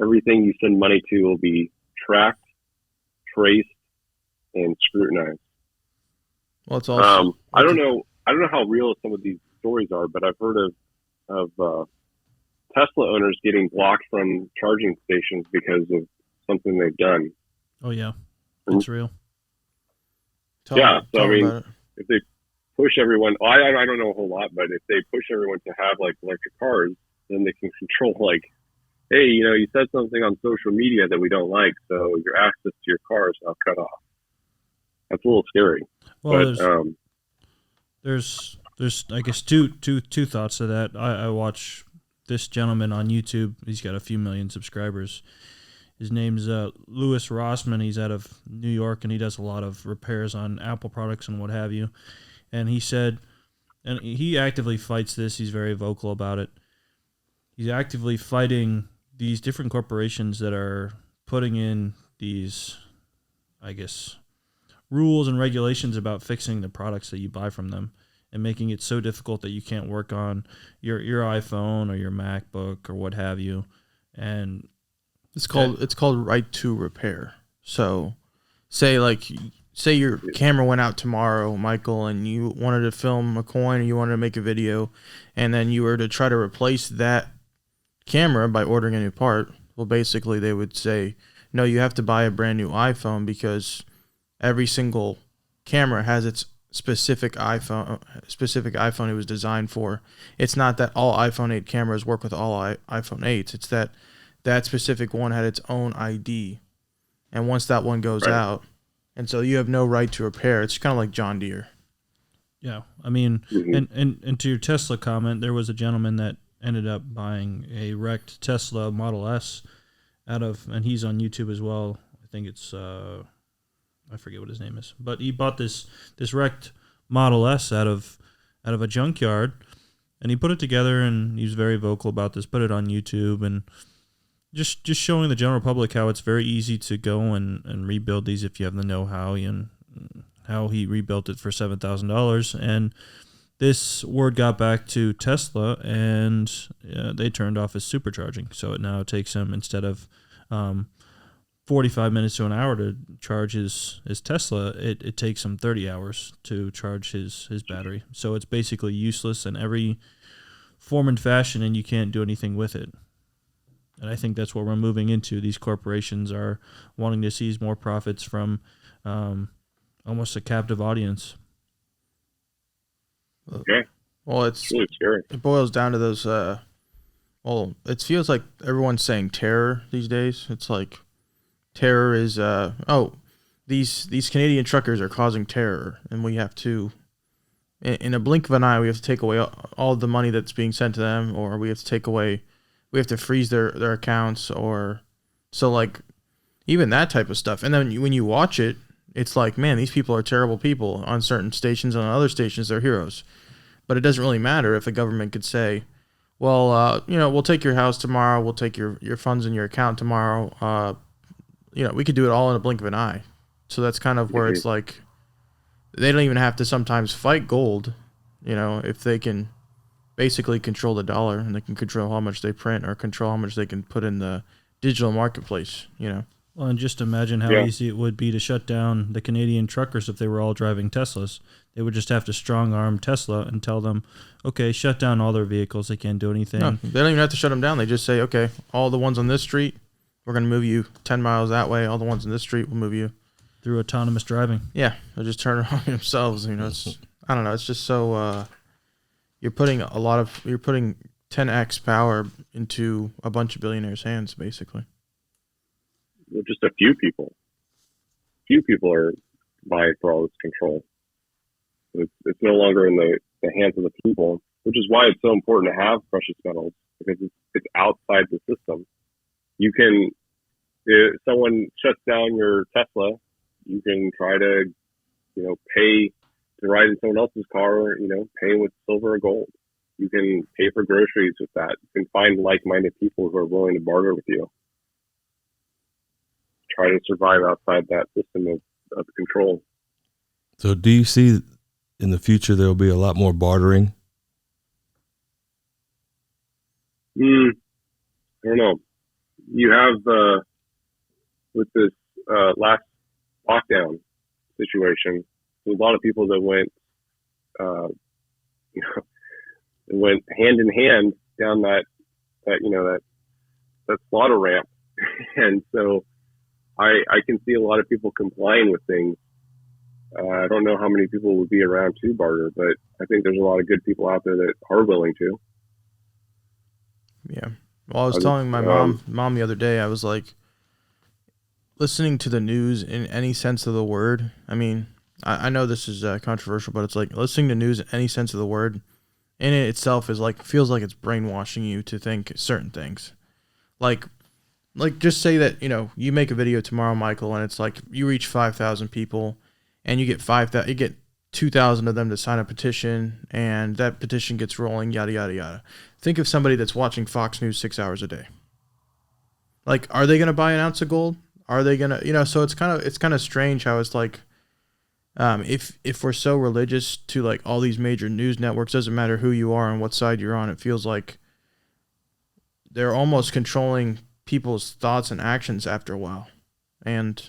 everything you send money to will be tracked, traced, and scrutinized. Well, it's also I don't know how real some of these stories are, but I've heard of Tesla owners getting blocked from charging stations because of something they've done. Oh yeah, it's real. If they push everyone, I don't know a whole lot, but if they push everyone to have electric cars, then they can control hey, you said something on social media that we don't like, so your access to your car is now cut off. That's a little scary. Well, but, there's I guess two thoughts to that. I watch this gentleman on YouTube. He's got a few million subscribers. His name's Louis Rossman. He's out of New York, and he does a lot of repairs on Apple products and what have you. And he said, and he actively fights this. He's very vocal about it. He's actively fighting these different corporations that are putting in these, I guess, rules and regulations about fixing the products that you buy from them and making it so difficult that you can't work on your iPhone or your MacBook or what have you. And it's called right to repair. So say your camera went out tomorrow, Michael, and you wanted to film a coin or you wanted to make a video, and then you were to try to replace that camera by ordering a new part. Well, basically they would say, no, you have to buy a brand new iPhone because every single camera has its specific iPhone it was designed for. It's not that all iPhone 8 cameras work with all iPhone 8s. It's that specific one had its own ID. And once that one goes out, and so you have no right to repair. It's kind of like John Deere. Yeah. I mean, and to your Tesla comment, there was a gentleman that ended up buying a wrecked Tesla Model S and he's on YouTube as well. I think it's, I forget what his name is, but he bought this wrecked Model S out of a junkyard, and he put it together, and he was very vocal about this, put it on YouTube, and just showing the general public how it's very easy to go and rebuild these if you have the know-how, and how he rebuilt it for $7,000. And this word got back to Tesla, and they turned off his supercharging. So it now takes him, instead of 45 minutes to an hour to charge his Tesla, it takes him 30 hours to charge his battery. So it's basically useless in every form and fashion, and you can't do anything with it. And I think that's what we're moving into. These corporations are wanting to seize more profits from almost a captive audience. Okay. Well, it's really scary. It boils down to those. It feels like everyone's saying terror these days. It's like terror is these Canadian truckers are causing terror, and we have to, in a blink of an eye, we have to take away all the money that's being sent to them, or we have to freeze their accounts, or so like even that type of stuff. And then when you watch it, it's like, man, these people are terrible people on certain stations, and on other stations they're heroes. But it doesn't really matter if the government could say, well, we'll take your house tomorrow, we'll take your funds in your account tomorrow. We could do it all in a blink of an eye. So that's kind of where it's like they don't even have to sometimes fight gold, if they can basically control the dollar, and they can control how much they print or control how much they can put in the digital marketplace, Well, and just imagine how easy it would be to shut down the Canadian truckers if they were all driving Teslas. They would just have to strong-arm Tesla and tell them, okay, shut down all their vehicles. They can't do anything. No, they don't even have to shut them down. They just say, okay, all the ones on this street, we're going to move you 10 miles that way. All the ones on this street, we'll move you. Through autonomous driving. Yeah, they'll just turn around themselves. It's, I don't know. It's just so you're putting 10x power into a bunch of billionaires' hands, basically. Just a few people. Few people are vying for all this control. It's no longer in the hands of the people, which is why it's so important to have precious metals, because it's outside the system. You can, if someone shuts down your Tesla, you can try to, pay to ride in someone else's car, pay with silver or gold. You can pay for groceries with that. You can find like-minded people who are willing to barter with you. Try to survive outside that system of control. So do you see in the future there will be a lot more bartering? I don't know. You have, with this last lockdown situation, there's a lot of people that went hand in hand down that slaughter ramp. And so I can see a lot of people complying with things. I don't know how many people would be around to barter, but I think there's a lot of good people out there that are willing to. Yeah. Well, I was telling my mom the other day, I was like, listening to the news in any sense of the word. I mean, I know this is controversial, but it's like listening to news in any sense of the word in it itself is like, feels like it's brainwashing you to think certain things. Like just say that, you make a video tomorrow, Michael, and it's like you reach 5,000 people and you get 2,000 of them to sign a petition, and that petition gets rolling, yada, yada, yada. Think of somebody that's watching Fox News 6 hours a day. Like, are they going to buy an ounce of gold? Are they going to, so it's kind of strange how it's like, if we're so religious to like all these major news networks, doesn't matter who you are and what side you're on, it feels like they're almost controlling people's thoughts and actions after a while. And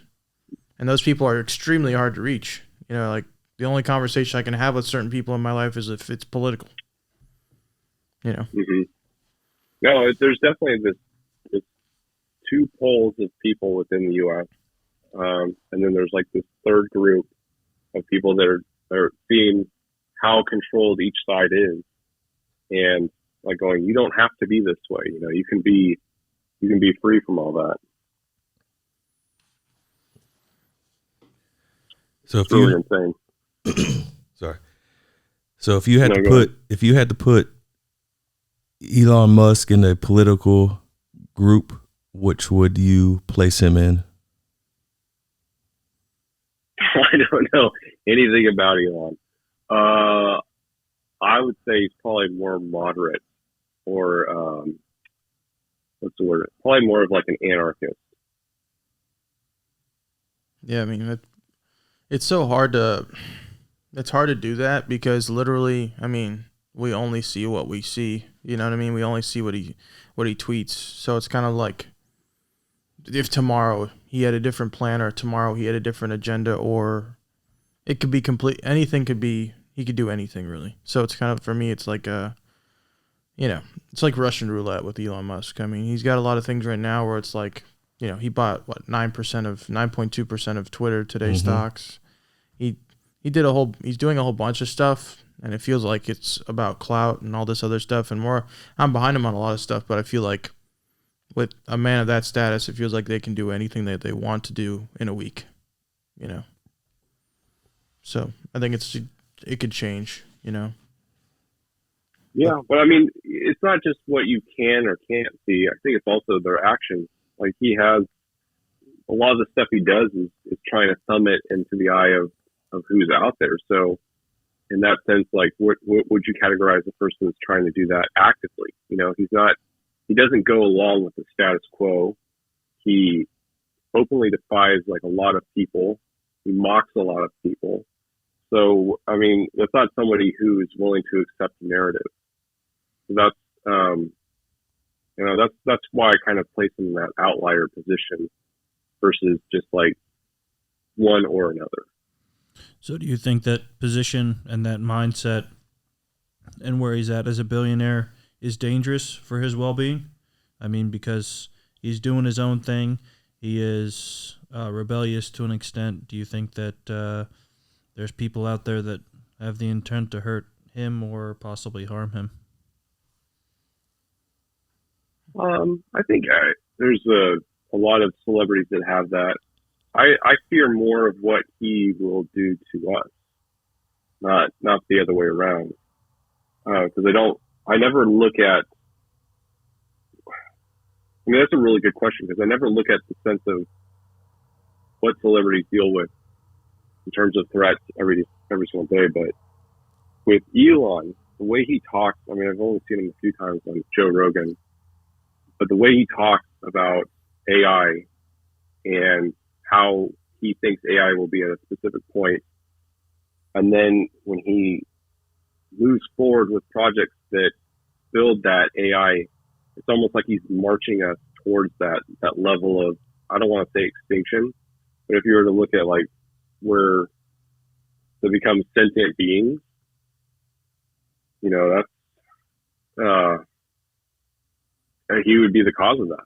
those people are extremely hard to reach. Like the only conversation I can have with certain people in my life is if it's political. Mm-hmm. No, there's definitely this two poles of people within the U.S. And then there's like this third group of people that are seeing how controlled each side is, and like going, you don't have to be this way. You can be free from all that. So if really insane. Sorry. So if you had to put Elon Musk in a political group, which would you place him in? I don't know anything about Elon. I would say he's probably more moderate, or what's the word? Probably more of like an anarchist. Yeah, I mean, it's so hard to do that, because literally, I mean, we only see what we see. You know what I mean? We only see what he tweets. So it's kind of like, if tomorrow he had a different plan, or tomorrow he had a different agenda, or it could be complete, anything could be, he could do anything really. So it's kind of, for me, it's like it's like Russian roulette with Elon Musk. I mean, he's got a lot of things right now where it's like, he bought 9.2% of Twitter today stocks. He's doing a whole bunch of stuff, and it feels like it's about clout and all this other stuff and more. I'm behind him on a lot of stuff, but I feel like with a man of that status, it feels like they can do anything that they want to do in a week, you know. So I think it could change, you know. Yeah, but I mean, it's not just what you can or can't see. I think it's also their actions. Like, he has a lot of the stuff he does is trying to thumb it into the eye of who's out there. So in that sense, like, what would you categorize a person that's trying to do that actively? You know, he doesn't go along with the status quo. He openly defies like a lot of people. He mocks a lot of people. So, I mean, that's not somebody who is willing to accept the narrative. So that's why I kind of place him in that outlier position versus just like one or another. So do you think that position and that mindset and where he's at as a billionaire is dangerous for his well-being? I mean, because he's doing his own thing. He is rebellious to an extent. Do you think that there's people out there that have the intent to hurt him or possibly harm him? I think there's a lot of celebrities that have that. I fear more of what he will do to us, not the other way around. Because I never look at. I mean, that's a really good question, because I never look at the sense of what celebrities deal with in terms of threats every single day. But with Elon, the way he talks, I mean, I've only seen him a few times on Joe Rogan, but the way he talks about AI and how he thinks AI will be at a specific point, and then when he moves forward with projects that build that AI, it's almost like he's marching us towards that level of, I don't want to say extinction, but if you were to look at like where they become sentient beings, you know, that's he would be the cause of that.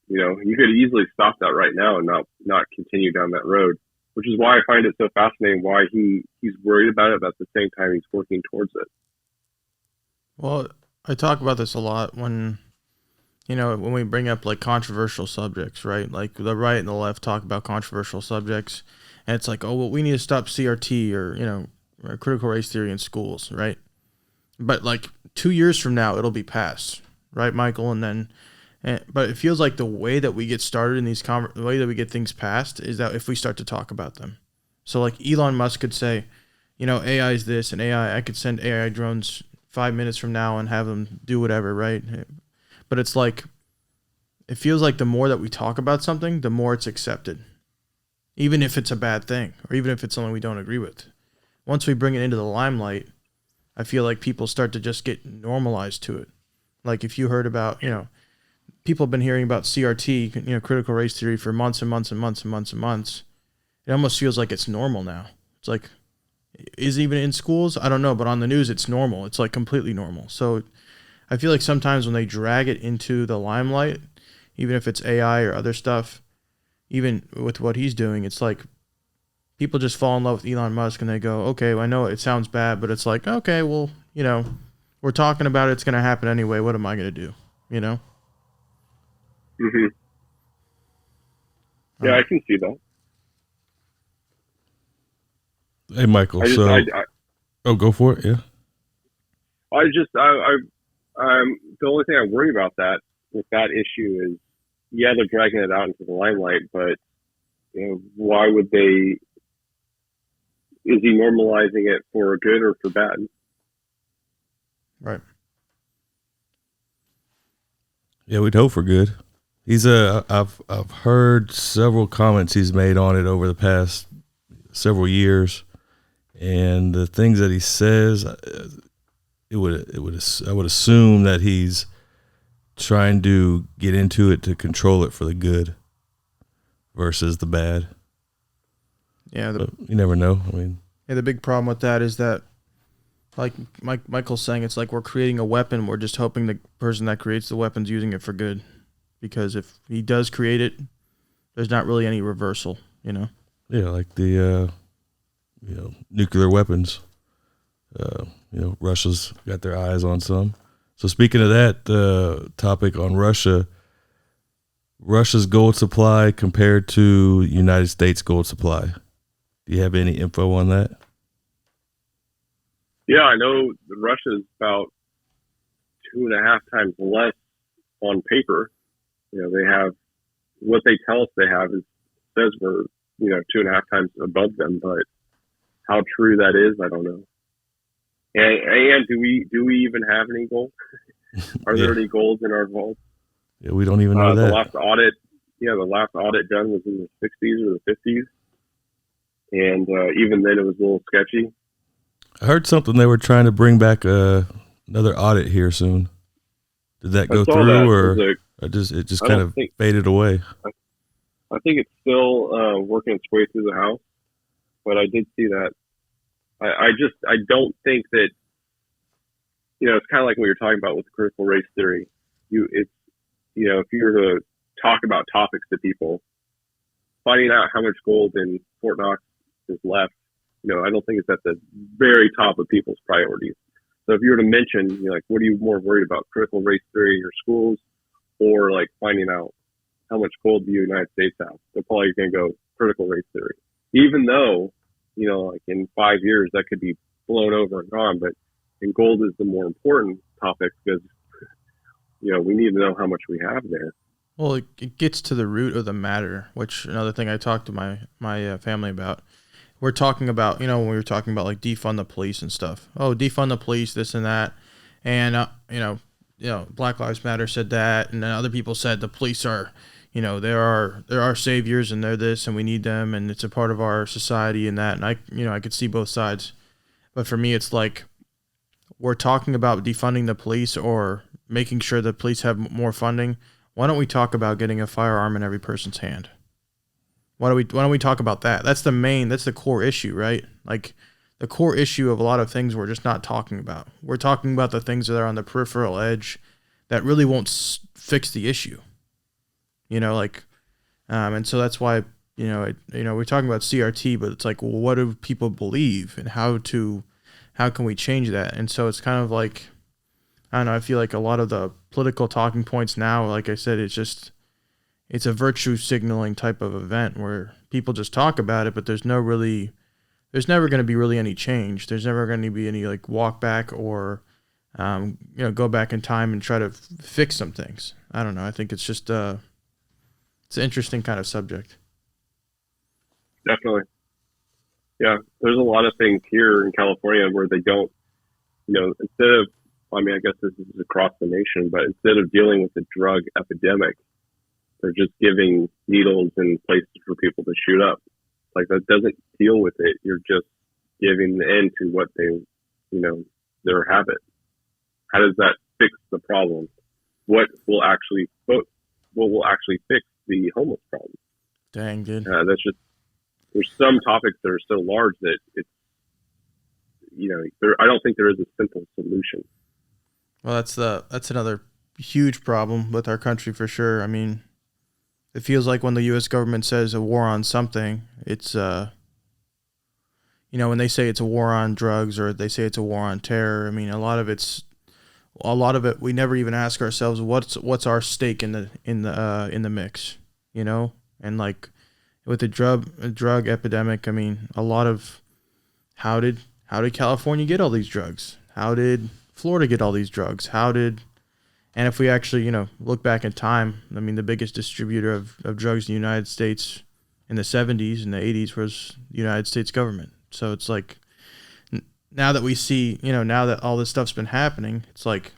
You know, you could easily stop that right now and not continue down that road, which is why I find it so fascinating why he's worried about it, but at the same time he's working towards it. Well, I talk about this a lot when we bring up like controversial subjects, right? Like the right and the left talk about controversial subjects, and it's like, oh, well, we need to stop CRT or critical race theory in schools, right? But like 2 years from now, it'll be passed, right, Michael? But it feels like the way that we get started in the way that we get things passed is that if we start to talk about them. So like Elon Musk could say, AI is this, and I could send AI drones 5 minutes from now and have them do whatever, right? But it's like, it feels like the more that we talk about something, the more it's accepted, even if it's a bad thing or even if it's something we don't agree with. Once we bring it into the limelight, I feel like people start to just get normalized to it. Like if you heard about, people have been hearing about CRT, critical race theory for months and months and months and months and months. It almost feels like it's normal now. It's like, is it even in schools? I don't know, but on the news, it's normal. It's like completely normal. So I feel like sometimes when they drag it into the limelight, even if it's AI or other stuff, even with what he's doing, it's like people just fall in love with Elon Musk and they go, okay, well, I know it sounds bad, but it's like, okay, well, we're talking about it. It's going to happen anyway. What am I going to do? Mm-hmm. Yeah, I can see that. Hey, Michael. Go for it. Yeah. The only thing I worry about with that issue is, yeah, they're dragging it out into the limelight, but why would they? Is he normalizing it for good or for bad? Right. Yeah, we'd hope for good. I've heard several comments he's made on it over the past several years, and the things that he says, I would assume that he's trying to get into it to control it for the good versus the bad. Yeah, you never know. I mean, the big problem with that is that, like Michael's saying, it's like we're creating a weapon. We're just hoping the person that creates the weapon's using it for good. Because if he does create it, there's not really any reversal, Yeah, like the, nuclear weapons. Russia's got their eyes on some. So speaking of that topic on Russia, Russia's gold supply compared to United States gold supply? Do you have any info on that? Yeah, I know Russia's about 2.5 times less on paper. They have what they tell us they have says we're 2.5 times above them, but how true that is, I don't know. And do we even have any gold? Are there any golds in our vaults? Yeah, we don't even know that. The last audit done was in the 60s or the 50s, and even then it was a little sketchy. I heard something they were trying to bring back another audit here soon. Did that go through, or it just kind of faded away? I think it's still working its way through the House, but I did see that. I don't think that, it's kind of like what you're talking about with critical race theory. If you were to talk about topics to people, finding out how much gold in Fort Knox is left, I don't think it's at the very top of people's priorities. So if you were to mention, what are you more worried about, critical race theory in your schools, or like finding out how much gold the United States have? They're probably going to go critical race theory, even though, like in 5 years that could be blown over and gone. But gold is the more important topic because, we need to know how much we have there. Well, it gets to the root of the matter, which another thing I talked to my family about. We're talking about, when we were talking about like defund the police and stuff. Oh, defund the police, this and that. And, Black Lives Matter said that. And then other people said the police are, there are saviors and they're this and we need them and it's a part of our society and that. And I could see both sides. But for me, it's like we're talking about defunding the police or making sure the police have more funding. Why don't we talk about getting a firearm in every person's hand? Why don't we talk about that? That's the core issue, right? Like the core issue of a lot of things we're just not talking about. We're talking about the things that are on the peripheral edge that really won't fix the issue. And so that's why, we're talking about CRT, but it's like, well, what do people believe and how can we change that? And so it's kind of like, I don't know, I feel like a lot of the political talking points now, like I said, it's a virtue signaling type of event where people just talk about it, but there's never going to be really any change. There's never going to be any like walk back or, go back in time and try to fix some things. I don't know. I think it's just, it's an interesting kind of subject. Definitely. Yeah. There's a lot of things here in California where they don't, instead of, I guess this is across the nation, but instead of dealing with the drug epidemic, they're just giving needles and places for people to shoot up. Like that doesn't deal with it. You're just giving the end to what they, their habit. How does that fix the problem? What will actually fix the homeless problem? Dang, dude. That's just, there's some topics that are so large that it's, I don't think there is a simple solution. Well, that's another huge problem with our country for sure. I mean, it feels like when the U.S. government says a war on something, it's, when they say it's a war on drugs or they say it's a war on terror, I mean, a lot of it, we never even ask ourselves what's our stake in the mix, and like with the drug epidemic, I mean, a lot of how did California get all these drugs? How did Florida get all these drugs? And if we actually, look back in time, I mean, the biggest distributor of drugs in the United States in the 70s and the 80s was the United States government. So it's like, now that we see, now that all this stuff's been happening, it's like,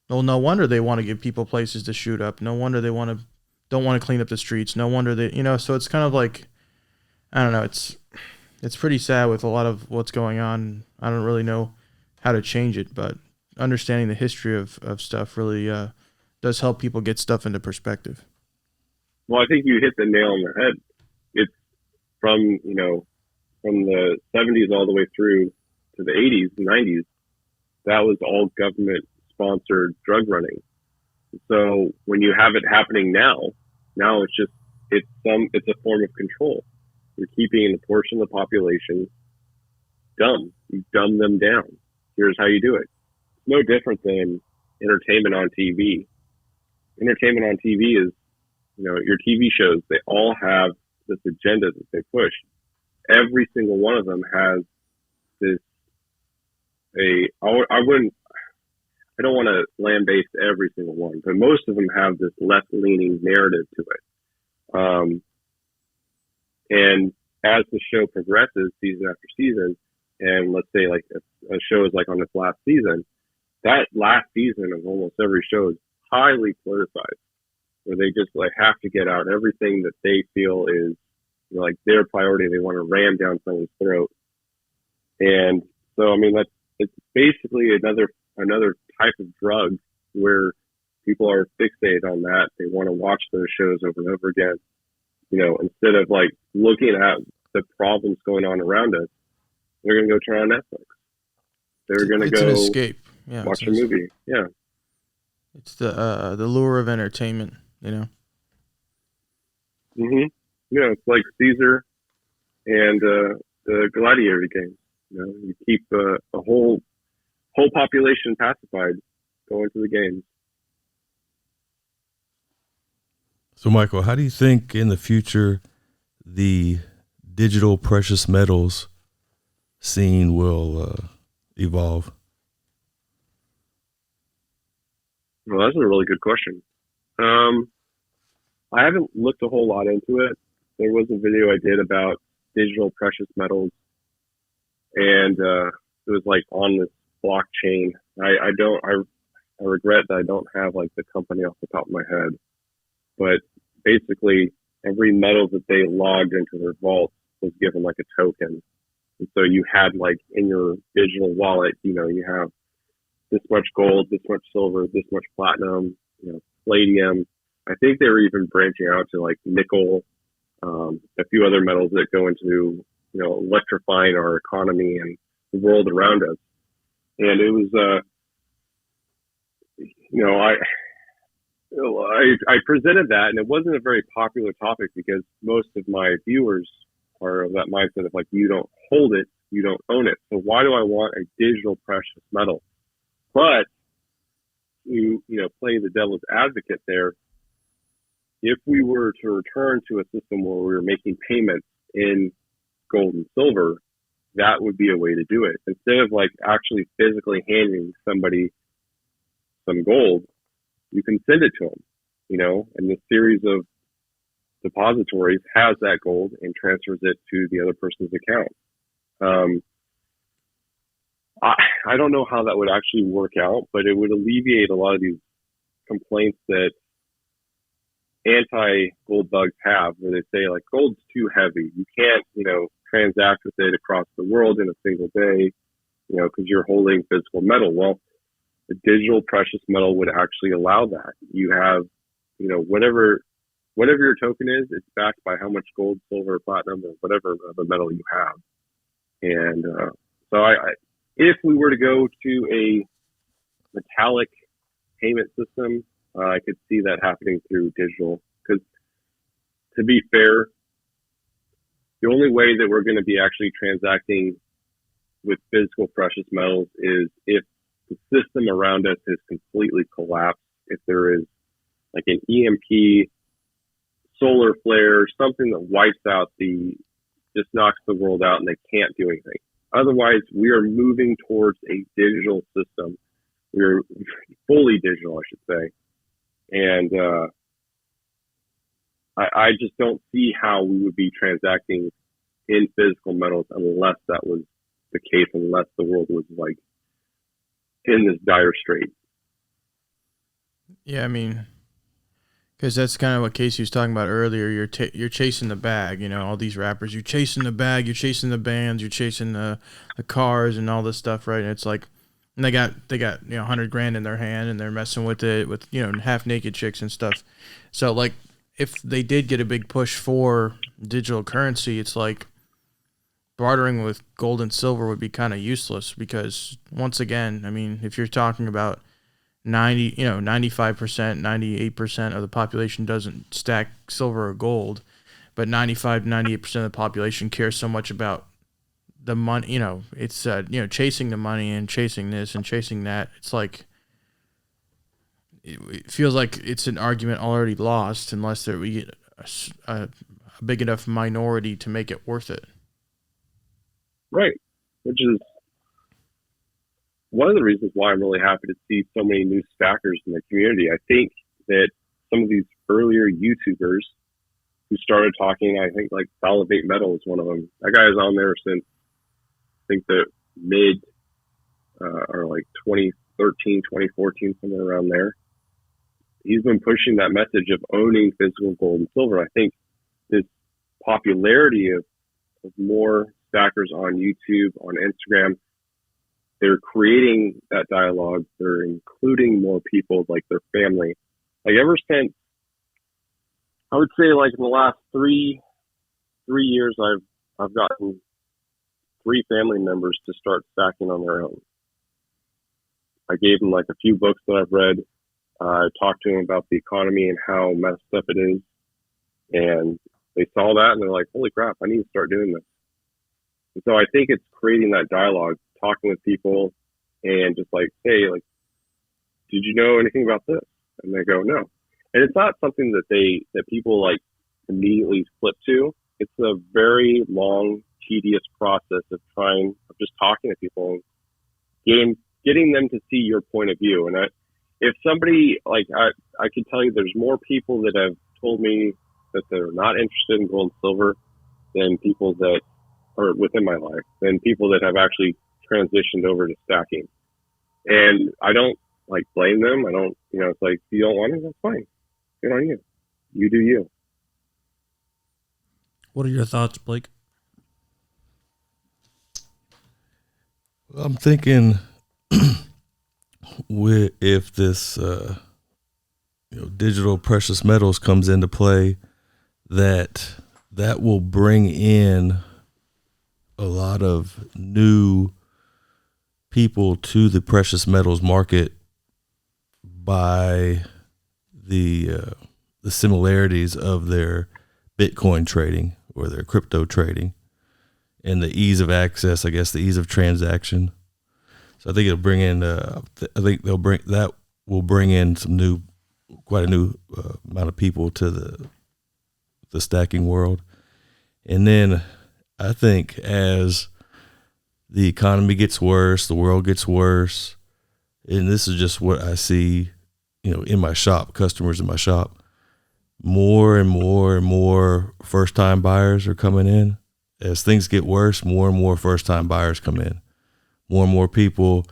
well, no wonder they want to give people places to shoot up. No wonder they don't want to clean up the streets. No wonder they, so it's kind of like, I don't know, it's pretty sad with a lot of what's going on. I don't really know how to change it, but understanding the history of stuff really does help people get stuff into perspective. Well, I think you hit the nail on the head. It's from the 70s all the way through to the 80s and 90s, that was all government sponsored drug running. So when you have it happening now it's a form of control. You're keeping a portion of the population dumb. You dumb them down. Here's how you do it. It's no different than entertainment on TV. Entertainment on TV is your TV shows, they all have this agenda that they push. Every single one of them has this, I don't want to lambaste every single one, but most of them have this left-leaning narrative to it. And as the show progresses season after season, and let's say like a show is like on its last season, that last season of almost every show is highly politicized, where they just like have to get out everything that they feel is like their priority. They want to ram down someone's throat. And so, I mean, it's basically another type of drug where people are fixated on that. They want to watch those shows over and over again, instead of like looking at the problems going on around us. They're going to go turn on Netflix. They're going to go an escape. Yeah, watch a movie. Yeah. It's the lure of entertainment, Mm-hmm. It's like Caesar and the gladiator games. You keep a whole population pacified going to the games. So, Michael, how do you think in the future the digital precious metals scene will evolve? Well, that's a really good question. I haven't looked a whole lot into it. There was a video I did about digital precious metals, and it was like on this blockchain. I regret that I don't have like the company off the top of my head, but basically every metal that they logged into their vault was given like a token. And so you had like in your digital wallet, you have this much gold, this much silver, this much platinum, palladium. I think they were even branching out to like nickel, a few other metals that go into, electrifying our economy and the world around us. And it was, I presented that, and it wasn't a very popular topic because most of my viewers are of that mindset of like, you don't hold it, you don't own it. So why do I want a digital precious metal? But play the devil's advocate there. If we were to return to a system where we were making payments in gold and silver, that would be a way to do it. Instead of like actually physically handing somebody some gold, you can send it to them, and the series of depositories has that gold and transfers it to the other person's account. I don't know how that would actually work out, but it would alleviate a lot of these complaints that anti-gold bugs have, where they say like gold's too heavy. You can't, transact with it across the world in a single day, because you're holding physical metal. Well, the digital precious metal would actually allow that. You have, whatever your token is, it's backed by how much gold, silver, platinum, or whatever other metal you have. And so if we were to go to a metallic payment system, I could see that happening through digital. Because to be fair, the only way that we're going to be actually transacting with physical precious metals is if the system around us has completely collapsed. If there is like an EMP, solar flare, something that wipes out just knocks the world out and they can't do anything. Otherwise, we are moving towards a digital system. We're fully digital, I should say. And I just don't see how we would be transacting in physical metals unless that was the case, unless the world was like in this dire strait. Yeah, I mean, because that's kind of what Casey was talking about earlier. You're chasing the bag, all these rappers. You're chasing the bag. You're chasing the bands. You're chasing the cars and all this stuff, right? And it's like, and they got $100,000 in their hand, and they're messing with it with half naked chicks and stuff. So like, if they did get a big push for digital currency, it's like bartering with gold and silver would be kind of useless because once again, I mean, if you're talking about 95%, 98% of the population doesn't stack silver or gold, but 95, 98% of the population cares so much about the money, it's, chasing the money and chasing this and chasing that. It's like, it feels like it's an argument already lost unless we get a big enough minority to make it worth it. Right. Which is one of the reasons why I'm really happy to see so many new stackers in the community. I think that some of these earlier YouTubers who started talking, I think like Salivate Metal is one of them. That guy is on there since I think the mid or like 2013, 2014, somewhere around there. He's been pushing that message of owning physical gold and silver. I think this popularity of more stackers on YouTube, on Instagram, they're creating that dialogue. They're including more people, like their family. Like ever since, I would say like in the last three years, I've gotten 3 family members to start stacking on their own. I gave them like a few books that I've read. I talked to them about the economy and how messed up it is. And they saw that and they're like, holy crap, I need to start doing this. And so I think it's creating that dialogue, talking with people and just like, hey, like, did you know anything about this? And they go, no. And it's not something that people like immediately flip to. It's a very long, tedious process of just talking to people and getting them to see your point of view. And if somebody, like, I could tell you there's more people that have told me that they're not interested in gold and silver than people that are within my life, than people that have actually transitioned over to stacking. And I don't like blame them. I don't, it's like, if you don't want it, that's fine. Good on you. You do you. What are your thoughts, Blake? I'm thinking if this digital precious metals comes into play, that will bring in a lot of new people to the precious metals market by the similarities of their Bitcoin trading or their crypto trading and the ease of access, I guess, the ease of transaction. So I think it'll bring in, that will bring in quite a new amount of people to the stacking world. And then I think as the economy gets worse, the world gets worse, and this is just what I see, in my shop, customers in my shop, more and more and more first-time buyers are coming in. As things get worse, more and more first-time buyers come in. More and more people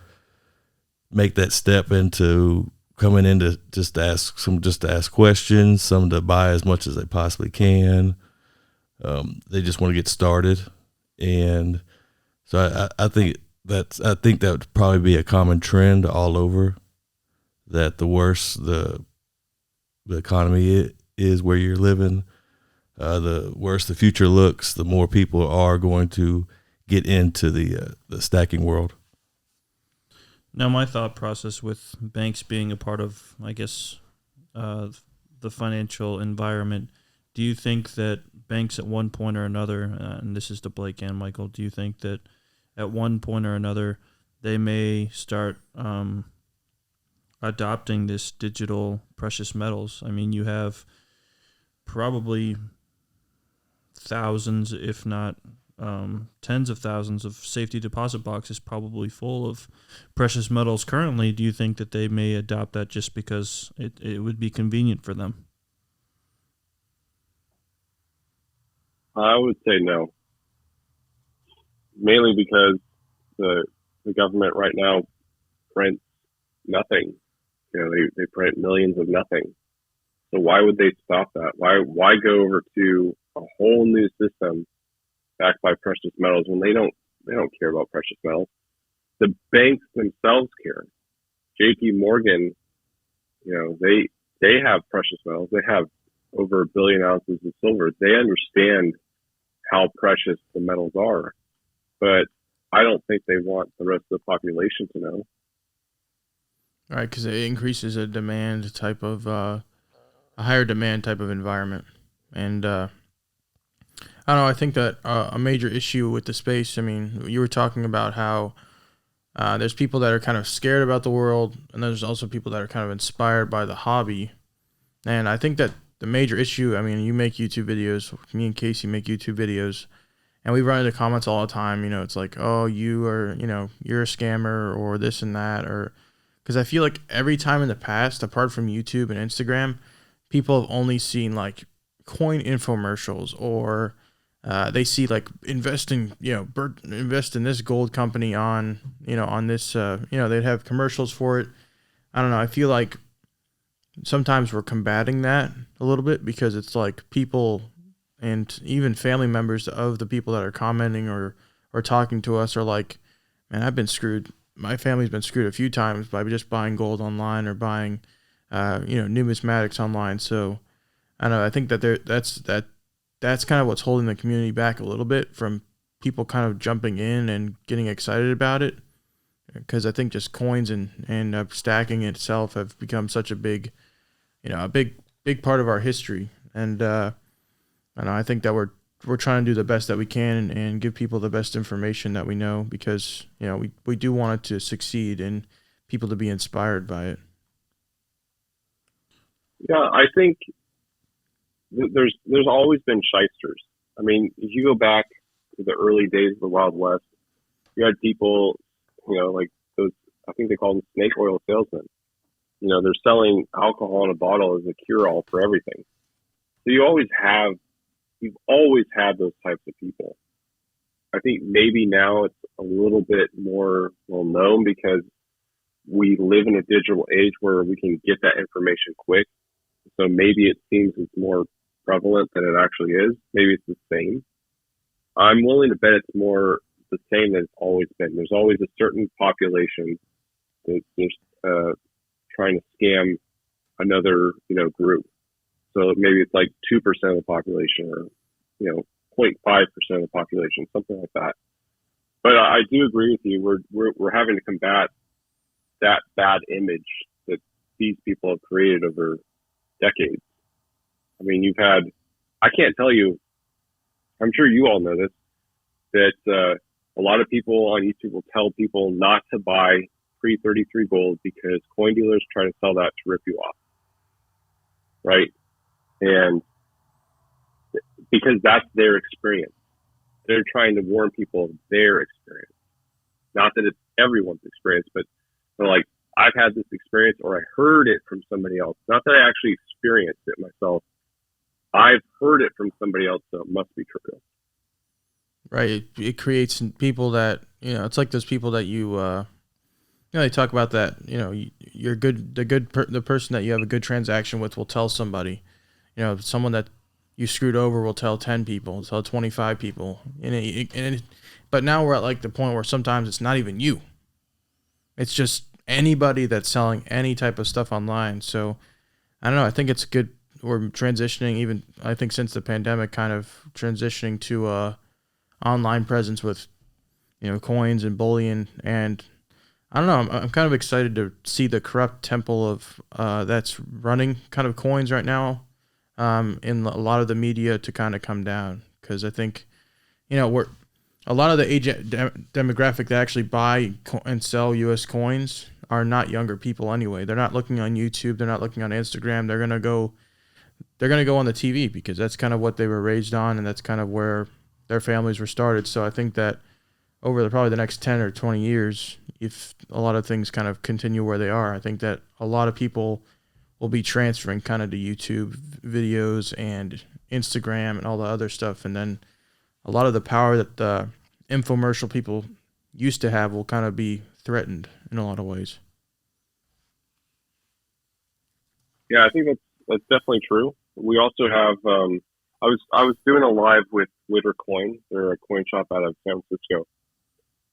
make that step into coming in to just to ask questions, some to buy as much as they possibly can. They just want to get started, and so I think that would probably be a common trend all over. That the worse the economy is where you're living, the worse the future looks, the more people are going to get into the stacking world. Now, my thought process with banks being a part of, I guess, the financial environment, do you think that banks at one point or another, and this is to Blake and Michael, do you think that at one point or another they may start adopting this digital precious metals? I mean, you have probably thousands, if not tens of thousands of safety deposit boxes probably full of precious metals currently. Do you think that they may adopt that just because it would be convenient for them? I would say no. Mainly because the government right now prints nothing. They print millions of nothing. So why would they stop that? Why go over to a whole new system backed by precious metals when they don't care about precious metals? The banks themselves care. JP Morgan, they have precious metals. They have over 1 billion ounces of silver. They understand how precious the metals are, but I don't think they want the rest of the population to know. Right, because it increases a demand type of a higher demand type of environment, and I don't know. I think that a major issue with the space. I mean, you were talking about how There's people that are kind of scared about the world, and there's also people that are kind of inspired by the hobby. And I think that the major issue, I mean, you make YouTube videos, me and Casey make YouTube videos, and we run into comments all the time. You know, it's like, oh, you're a scammer or this and that, or because I feel like every time in the past, apart from YouTube and Instagram, people have only seen like coin infomercials, or they see like invest in this gold company on this, they'd have commercials for it. I don't know. I feel like sometimes we're combating that a little bit, because it's like people and even family members of the people that are commenting or talking to us are like, man, I've been screwed. My family's been screwed a few times by just buying gold online or buying, numismatics online. So I don't know. I think that that's kind of what's holding the community back a little bit from people kind of jumping in and getting excited about it. Because I think just coins and stacking itself have become such a big part of our history. And I think that we're trying to do the best that we can and give people the best information that we know, because we do want it to succeed and people to be inspired by it. Yeah, I think there's always been shysters. I mean, if you go back to the early days of the Wild West, you had people, like those, I think they call them snake oil salesmen. They're selling alcohol in a bottle as a cure-all for everything. So you've always had those types of people. I think maybe now it's a little bit more well known because we live in a digital age where we can get that information quick. So maybe it seems it's more prevalent than it actually is. Maybe it's the same. I'm willing to bet it's more the same than it's always been. There's always a certain population that's just trying to scam another, group. So maybe it's like 2% of the population, or 0.5% of the population, something like that. But I do agree with you. We're having to combat that bad image that these people have created over decades. I mean, I can't tell you, I'm sure you all know this, that a lot of people on YouTube will tell people not to buy pre-33 gold because coin dealers try to sell that to rip you off. Right? And because that's their experience. They're trying to warn people of their experience. Not that it's everyone's experience, but they're like, I've had this experience, or I heard it from somebody else. Not that I actually experienced it myself. I've heard it from somebody else, so it must be true. Right. It creates people that, it's like those people that they talk about that, you're good. The person that you have a good transaction with will tell somebody, someone that you screwed over will tell 10 people, tell 25 people. But now we're at like the point where sometimes it's not even you. It's just anybody that's selling any type of stuff online. So I don't know. I think it's good. We're transitioning, even I think since the pandemic, kind of transitioning to online presence with, coins and bullion. And I don't know. I'm kind of excited to see the corrupt temple of that's running kind of coins right now in a lot of the media to kind of come down, because I think, we're a lot of the age demographic that actually buy and sell U.S. coins are not younger people anyway. They're not looking on YouTube. They're not looking on Instagram. They're gonna go on the TV, because that's kind of what they were raised on, and that's kind of where their families were started. So I think that over probably the next 10 or 20 years, if a lot of things kind of continue where they are, I think that a lot of people will be transferring kind of to YouTube videos and Instagram and all the other stuff. And then a lot of the power that the infomercial people used to have will kind of be threatened in a lot of ways. Yeah, I think that's definitely true. We also have, I was doing a live with Witter Coin. They're a coin shop out of San Francisco.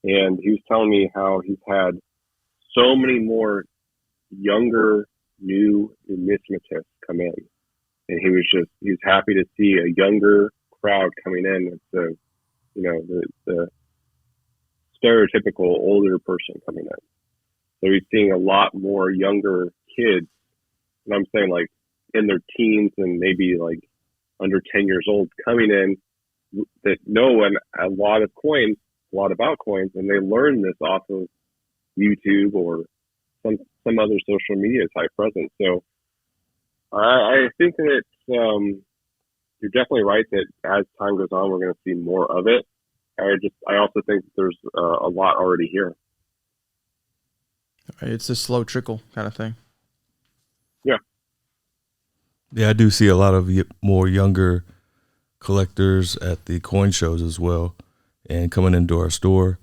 And he was telling me how he's had so many more younger, new numismatists come in. And he was happy to see a younger crowd coming in. It's the stereotypical older person coming in. So he's seeing a lot more younger kids. And I'm saying like in their teens and maybe like under 10 years old coming in that know a lot about coins, and they learn this off of YouTube or some other social media type presence. So I think that you're definitely right that as time goes on, we're going to see more of it. I also think that there's a lot already here. It's a slow trickle kind of thing. Yeah. Yeah, I do see a lot of more younger collectors at the coin shows as well, and coming into our store.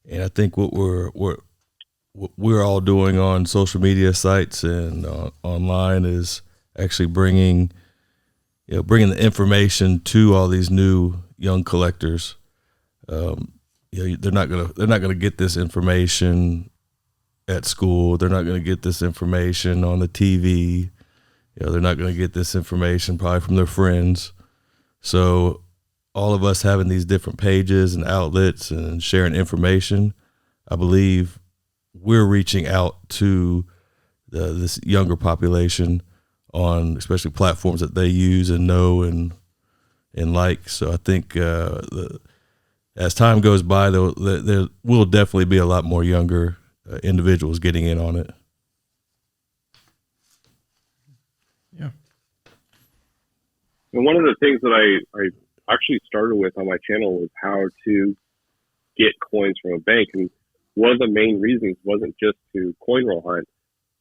And I think what we're all doing on social media sites and online is actually bringing the information to all these new young collectors. They're not gonna get this information at school. They're not gonna get this information on the TV. They're not gonna get this information probably from their friends. So all of us having these different pages and outlets and sharing information, I believe we're reaching out to this younger population on especially platforms that they use and know and like. So I think as time goes by, there will definitely be a lot more younger individuals getting in on it. Yeah. And one of the things that I actually started with on my channel was how to get coins from a bank. And one of the main reasons wasn't just to coin roll hunt.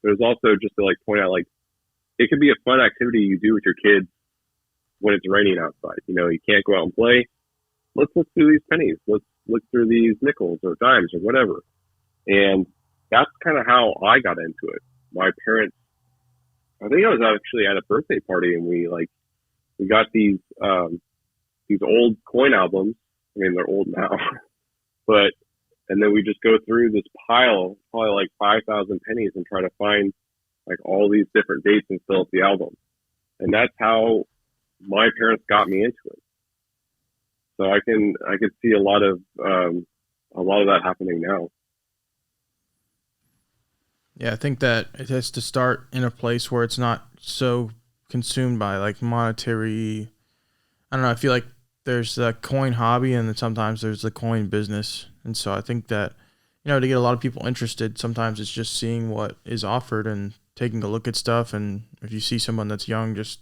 It was also just to point out, it could be a fun activity you do with your kids when it's raining outside. You can't go out and play. Let's look through these pennies. Let's look through these nickels or dimes or whatever. And that's kind of how I got into it. My parents, I think I was actually at a birthday party, and we got these old coin albums. I mean, they're old now, and then we just go through this pile, probably 5,000 pennies, and try to find all these different dates and fill up the album. And that's how my parents got me into it. So I could see a lot of that happening now. Yeah, I think that it has to start in a place where it's not so consumed by monetary. I don't know. I feel like there's the coin hobby, and then sometimes there's the coin business. And so I think that, to get a lot of people interested, sometimes it's just seeing what is offered and taking a look at stuff. And if you see someone that's young, just,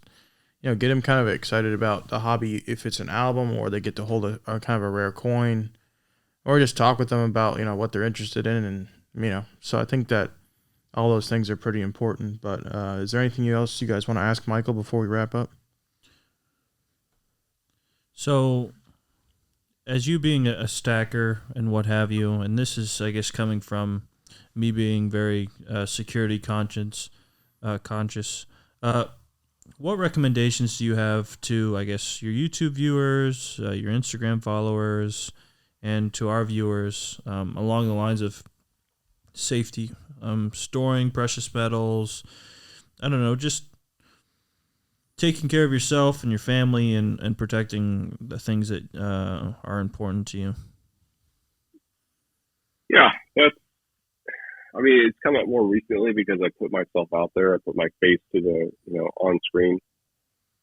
get them kind of excited about the hobby. If it's an album, or they get to hold a kind of a rare coin, or just talk with them about, what they're interested in. And, so I think that all those things are pretty important. But is there anything else you guys want to ask Michael before we wrap up? So, as you being a stacker and what have you, and this is, I guess, coming from me being very security conscious, what recommendations do you have to, I guess, your YouTube viewers, your Instagram followers, and to our viewers along the lines of safety, storing precious metals, I don't know, just taking care of yourself and your family and protecting the things that are important to you? Yeah, it's come up more recently because I put myself out there. I put my face to the, on screen.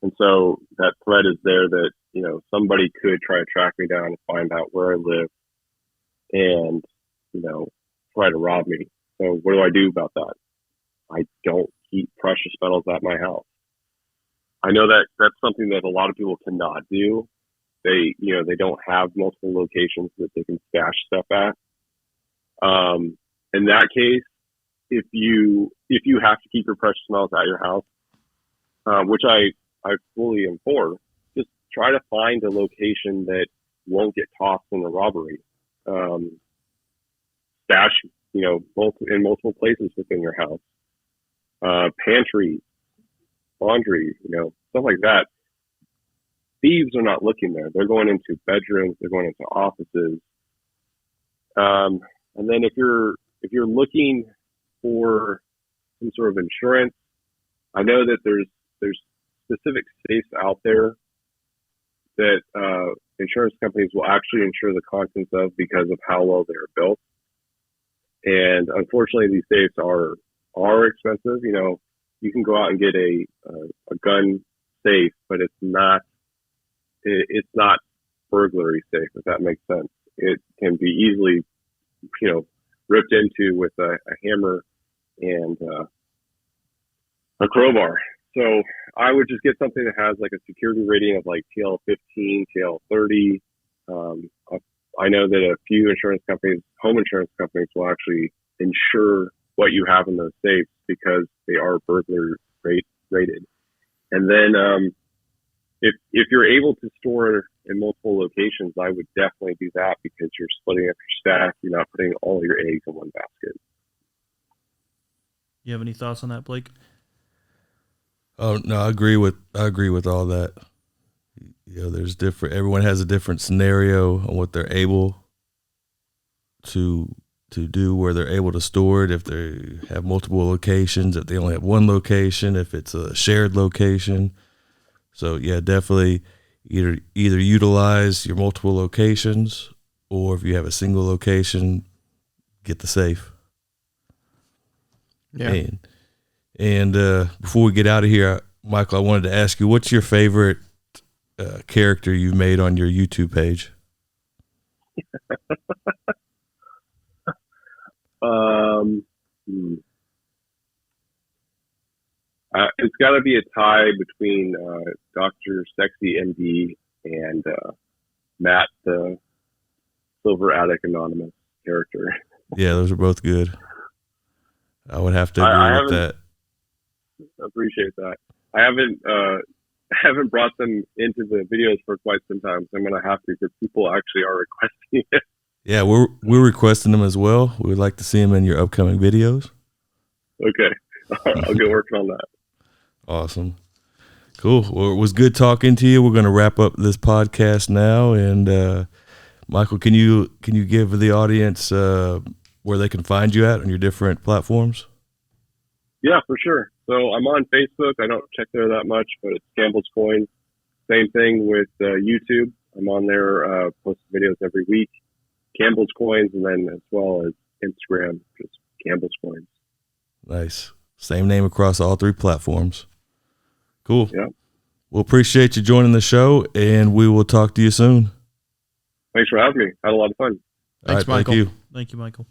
And so that threat is there that, somebody could try to track me down and find out where I live and, try to rob me. So what do I do about that? I don't keep precious metals at my house. I know that that's something that a lot of people cannot do. They don't have multiple locations that they can stash stuff at. In that case, if you have to keep your precious metals at your house, which I fully am for, just try to find a location that won't get tossed in the robbery. Stash, in multiple places within your house. Pantry, laundry, stuff like that. Thieves are not looking there. They're going into bedrooms. They're going into offices. And then if you're looking for some sort of insurance, I know that there's specific safes out there that insurance companies will actually insure the contents of because of how well they're built. And unfortunately, these safes are expensive. You can go out and get a gun safe, but it's not burglary safe, if that makes sense. It can be easily, ripped into with a hammer and a crowbar. So I would just get something that has like a security rating of like TL15, TL30. I know that a few insurance companies, home insurance companies, will actually insure what you have in those safes because they are burglar rated. And then if you're able to store in multiple locations, I would definitely do that because you're splitting up your stack. You're not putting all your eggs in one basket. You have any thoughts on that, Blake? Oh no, I agree with all that. You know, there's everyone has a different scenario on what they're able to do, where they're able to store it, if they have multiple locations, if they only have one location, if it's a shared location. So yeah, definitely either utilize your multiple locations, or if you have a single location, get the safe. Yeah. And before we get out of here, Michael, I wanted to ask you, what's your favorite character you've made on your YouTube page? It's got to be a tie between Dr. Sexy MD and Matt, the Silver Attic Anonymous character. Yeah, those are both good. I would have to agree with that. I appreciate that. I haven't brought them into the videos for quite some time, so I'm going to have to, because people actually are requesting it. Yeah, we're requesting them as well. We would like to see them in your upcoming videos. Okay. I'll get working on that. Awesome. Cool. Well, it was good talking to you. We're going to wrap up this podcast now. And Michael, can you give the audience where they can find you at on your different platforms? Yeah, for sure. So I'm on Facebook. I don't check there that much, but it's Campbell's Coins. Same thing with YouTube. I'm on there, posting videos every week. Campbell's Coins, and then as well as Instagram, just Campbell's Coins. Nice. Same name across all three platforms. Cool. Yeah. Well, appreciate you joining the show, and we will talk to you soon. Thanks for having me. Had a lot of fun. Thanks, All right, Michael. Thank you. Thank you, Michael.